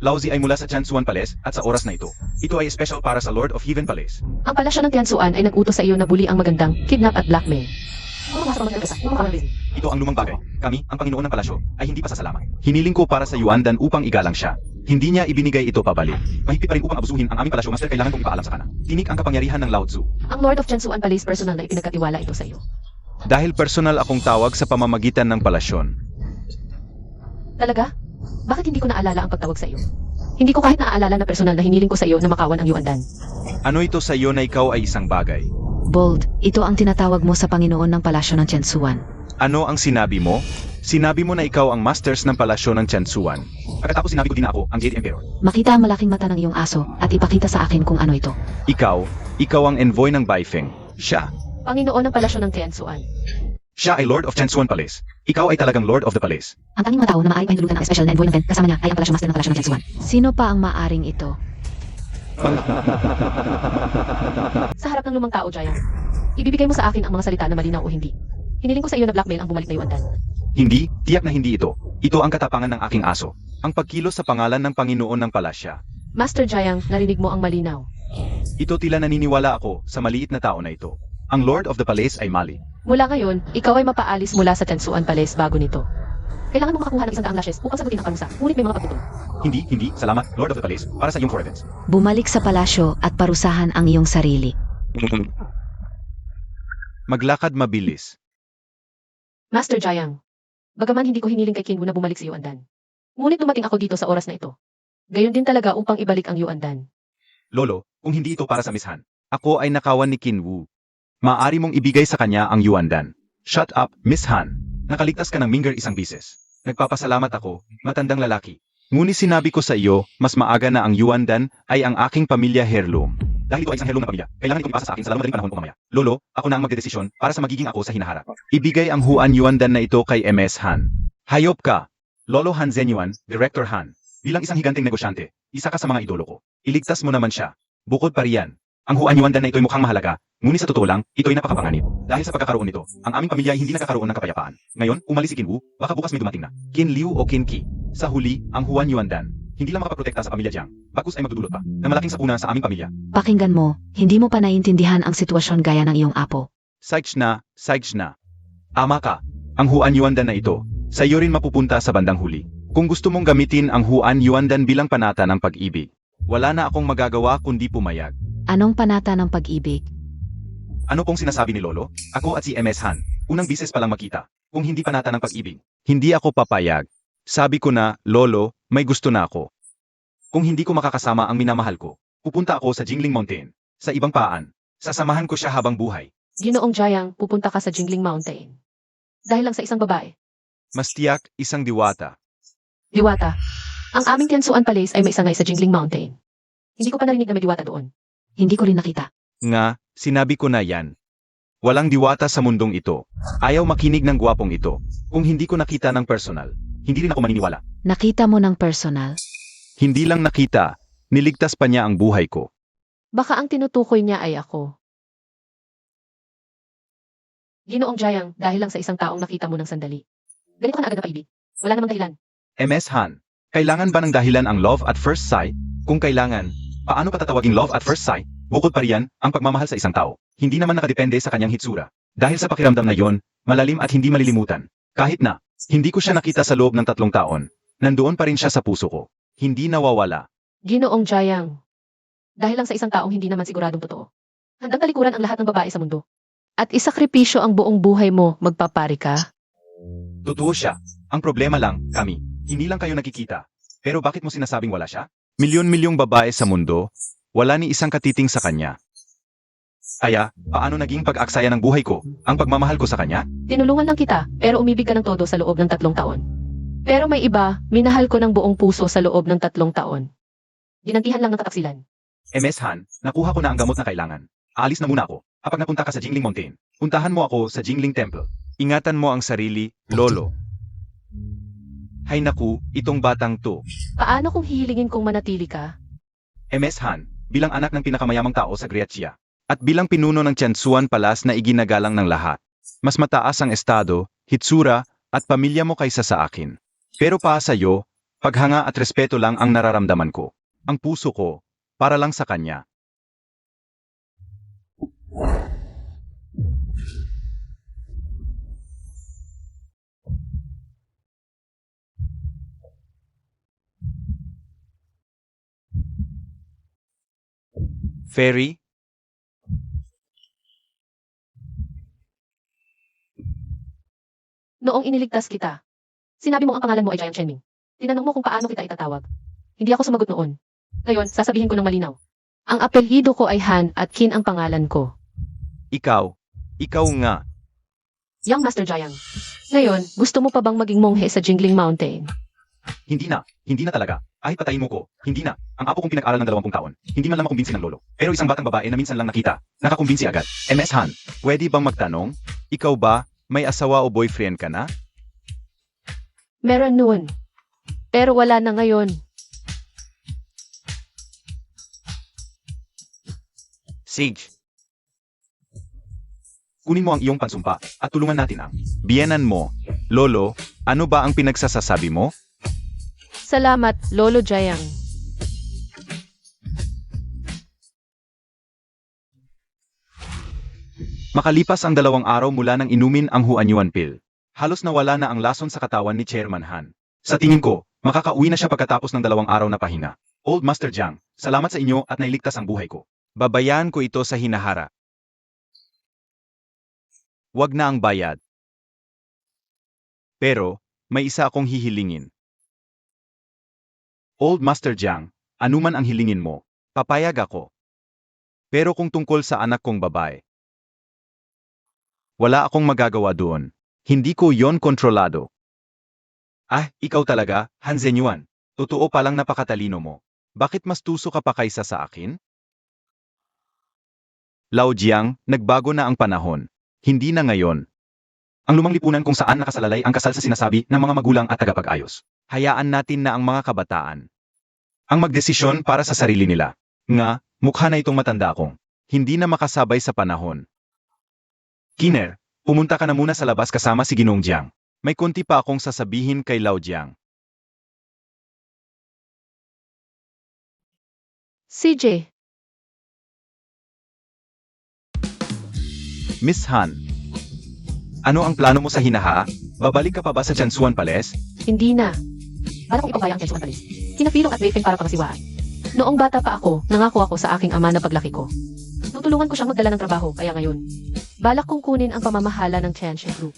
Laozi ay mula sa Chansuan Palace at sa oras na ito. Ito ay special para sa Lord of Heaven Palace. Ang palasyo ng Tiansuan ay nag-utos sa iyo na buli ang magandang, kidnap at blackmail. Ito ang lumang bagay. Kami, ang Panginoon ng palasyo, ay hindi pasasalamat. Hiniling ko para sa Yuandan upang igalang siya. Hindi niya ibinigay ito pabalik. Mahigpit pa rin upang abusuhin ang aming palasyo, master, kailangan kong ipaalam sa kana. Tinik ang kapangyarihan ng Lao Tzu. Ang Lord of Tiansuan Palace personal na ipinagkatiwala ito sa iyo. Dahil personal akong tawag sa pamamagitan ng palasyon. Talaga? Bakit hindi ko naalala ang pagtawag sa iyo? Hindi ko kahit naaalala na personal na hiniling ko sa iyo na makawan ang Yuandan. Ano ito sa iyo na ikaw ay isang bagay? Bold, ito ang tinatawag mo sa Panginoon ng Palasyo ng Tiansuan. Ano ang sinabi mo? Sinabi mo na ikaw ang masters ng palasyo ng Chansuan. Pagkatapos sinabi ko din na ako ang Jade Emperor. Makita ang malaking mata ng iyong aso at ipakita sa akin kung ano ito. Ikaw ang envoy ng Beifeng. Siya. Panginoon ng palasyo ng Tiansuan. Siya ay Lord of Chansuan Palace. Ikaw ay talagang Lord of the Palace. Ang tanging mga tao na maaaring pahintulutan ng espesyal na envoy ng Ben kasama niya ay ang palasyo master ng palasyo ng Tianzuan. Sino pa ang maaring ito? Sa harap ng lumang tao, Jayang, ibibigay mo sa akin ang mga salita na malinaw o hindi. Hiniling ko sa iyo na blackmail ang bumalik na Yuandan. Hindi, tiyak na hindi ito. Ito ang katapangan ng aking aso. Ang pagkilos sa pangalan ng Panginoon ng Palasya. Master Jayang, narinig mo ang malinaw. Ito tila naniniwala ako sa maliit na tao na ito. Ang Lord of the Palace ay Mali. Mula ngayon, ikaw ay mapaalis mula sa Tianzuan Palace bago nito. Kailangan mo makakuha ng 100 lashes upang sagutin ang parusa, ngunit may mga pagtutol. Hindi, salamat, Lord of the Palace, para sa iyong forevents. Bumalik sa palasyo at parusahan ang iyong sarili. Maglakad mabilis. Master Jayang, bagaman hindi ko hiniling kay Kinwu na bumalik sa Yuandan. Ngunit dumating ako dito sa oras na ito. Gayon din talaga upang ibalik ang Yuandan. Lolo, kung hindi ito para sa Miss Han, ako ay nakawan ni Kinwu. Maaari mong ibigay sa kanya ang Yuandan. Shut up, Miss Han. Nakaligtas ka ng Minger isang bises. Nagpapasalamat ako, matandang lalaki. Ngunit sinabi ko sa iyo, mas maaga na ang Yuandan ay ang aking pamilya heirloom. Dahil ito ay isang heirloom na pamilya, kailangan itong ipasa sa akin sa lalong madaling panahon o mamaya. Lolo, ako na ang magdedesisyon para sa magiging ako sa hinaharap. Ibigay ang Huan Yuandan na ito kay MS Han. Hayop ka! Lolo Han Zenyuan, Director Han. Bilang isang higanteng negosyante, isa ka sa mga idolo ko. Iligtas mo naman siya. Bukod pa riyan, ang Huan Yuandan na ito ay mukhang mahalaga, ngunit sa totoo lang, ito ay napakapanganib. Dahil sa pagkakaroon nito, ang aming pamilya ay hindi nakakaroon ng kapayapaan. Ngayon, umalis si Kinwu, baka bukas may dumating na. Qin Liu o Qin Qi. Sa huli, ang Huan Yuandan, hindi lang makaprotekta sa pamilya Jiang, bagkus ay magdudulot pa ng malaking sakuna sa aming pamilya. Pakinggan mo, hindi mo pa naiintindihan ang sitwasyon gaya ng iyong apo. Sykes na. Ama ka, ang Huan Yuandan na ito, sa iyo rin mapupunta sa bandang huli. Kung gusto mong gamitin ang Huan Yuandan bilang panata ng pag-ibig, wala na akong magagawa kundi pumayag. Anong panata ng pag-ibig? Ano pong sinasabi ni Lolo? Ako at si MS Han, unang bises pa lang makita. Kung hindi panata ng pag-ibig, hindi ako papayag. Sabi ko na, Lolo, may gusto na ako. Kung hindi ko makakasama ang minamahal ko, pupunta ako sa Jingling Mountain, sa ibang paan. Sasamahan ko siya habang buhay. Ginoong Jayang, pupunta ka sa Jingling Mountain. Dahil lang sa isang babae. Mas tiyak, isang diwata. Diwata, ang aming Tianzuan Palace ay may isangay sa Jingling Mountain. Hindi ko pa narinig na may diwata doon. Hindi ko rin nakita. Nga, sinabi ko na yan. Walang diwata sa mundong ito. Ayaw makinig ng gwapong ito. Kung hindi ko nakita ng personal, hindi rin ako maniniwala. Nakita mo ng personal? Hindi lang nakita, niligtas pa niya ang buhay ko. Baka ang tinutukoy niya ay ako. Ginoong Jayang, dahil lang sa isang taong nakita mo ng sandali. Ganito ka na agad napaibig. Wala namang dahilan. MS Han, kailangan ba ng dahilan ang love at first sight? Kung kailangan, paano patatawaging love at first sight? Bukod pa riyan, ang pagmamahal sa isang tao, hindi naman nakadepende sa kanyang hitsura. Dahil sa pakiramdam na yon, malalim at hindi malilimutan. Kahit na, hindi ko siya nakita sa loob ng 3 taon, nandoon pa rin siya sa puso ko. Hindi nawawala. Ginoong Jayang, dahil lang sa isang taong hindi naman siguradong totoo. Handang talikuran ang lahat ng babae sa mundo. At isakripisyo ang buong buhay mo, magpapari ka? Totoo siya. Ang problema lang, kami, hindi lang kayo nakikita. Pero bakit mo sinasabing wala siya? Milyon-milyong babae sa mundo, wala ni isang katiting sa kanya. Kaya, paano naging pag-aksaya ng buhay ko, ang pagmamahal ko sa kanya? Tinulungan lang kita, pero umibig ka ng todo sa loob ng 3 taon. Pero may iba, minahal ko ng buong puso sa loob ng 3 taon. Ginantihan lang ng kataksilan. MS Han, nakuha ko na ang gamot na kailangan. Aalis na muna ako. Kapag napunta ka sa Jingling Mountain, puntahan mo ako sa Jingling Temple. Ingatan mo ang sarili, Lolo. Hay naku, itong batang to. Paano kung hihilingin kong manatili ka? MS Han, bilang anak ng pinakamayamang tao sa Griatia, at bilang pinuno ng Tianzuan Palace na iginagalang ng lahat, mas mataas ang estado, hitsura, at pamilya mo kaysa sa akin. Pero pa sa iyo, paghanga at respeto lang ang nararamdaman ko. Ang puso ko, para lang sa kanya. Fairy? Noong iniligtas kita, sinabi mo ang pangalan mo ay Jiang Chenming. Tinanong mo kung paano kita itatawag. Hindi ako sumagot noon. Ngayon, sasabihin ko ng malinaw. Ang apelyido ko ay Han at Qin ang pangalan ko. Ikaw nga. Young Master Jiang. Ngayon, gusto mo pa bang maging monghe sa Jingling Mountain? Hindi na talaga. Ay patayin mo ko, hindi na. Ang apo kong pinag-aral ng 20 taon, hindi man lang makumbinsi ng lolo. Pero isang batang babae na minsan lang nakita, nakakumbinsi agad. MS Han, pwede bang magtanong? Ikaw ba, May asawa o boyfriend ka na? Meron noon. Pero wala na ngayon. Sage. Kunin mo ang iyong pansumpa at tulungan natin ang biyenan mo. Lolo, ano ba ang pinagsasasabi mo? Salamat, Lolo Jayang. Makalipas ang 2 araw mula nang inumin ang Huanyuan pill, halos nawala na ang lason sa katawan ni Chairman Han. Sa tingin ko, makakauwi na siya pagkatapos ng 2 araw na pahinga. Old Master Jiang, salamat sa inyo at nailigtas ang buhay ko. Babayaan ko ito sa hinahara. Wag na ang bayad. Pero, may isa akong hihilingin. Old Master Jiang, anuman ang hilingin mo, papayag ako. Pero kung tungkol sa anak kong babae, wala akong magagawa doon. Hindi ko yon kontrolado. Ah, ikaw talaga, Han Zenyuan. Totoo palang napakatalino mo. Bakit mas tuso ka pa kaysa sa akin? Lao Jiang, nagbago na ang panahon. Hindi na ngayon. Ang lumang lipunan kung saan nakasalalay ang kasal sa sinasabi ng mga magulang at tagapag-ayos. Hayaan natin na ang mga kabataan ang magdesisyon para sa sarili nila. Nga, mukha na itong matanda akong hindi na makasabay sa panahon. Kiner, pumunta ka na muna sa labas kasama si Ginong Jiang. May konti pa akong sasabihin kay Lao Jiang. CJ, Miss Han, ano ang plano mo sa hinaha? Babalik ka pa ba sa Chansuan Palace? hindi na. Para kong ipabaya ang Tiansuan Palace. Kinapilong at Wei-Feng para pangasiwaan. Noong bata pa ako, nangako ako sa aking ama na paglaki ko. Tutulungan ko siyang magdala ng trabaho, kaya ngayon, balak kong kunin ang pamamahala ng Tianxia Group.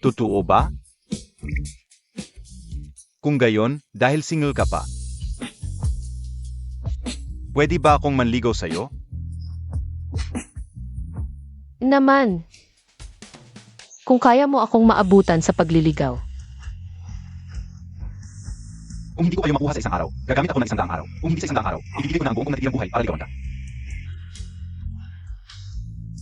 Totoo ba? Kung gayon, dahil single ka pa, pwede ba akong manligaw sa'yo? Naman, kung kaya mo akong maabutan sa pagliligaw. Kung hindi ko kayo makuha sa isang araw, gagamit ako ng 100 araw. Kung hindi sa 100 araw, ibibigay ko na ang buong kong natitirang buhay para ligawan ka.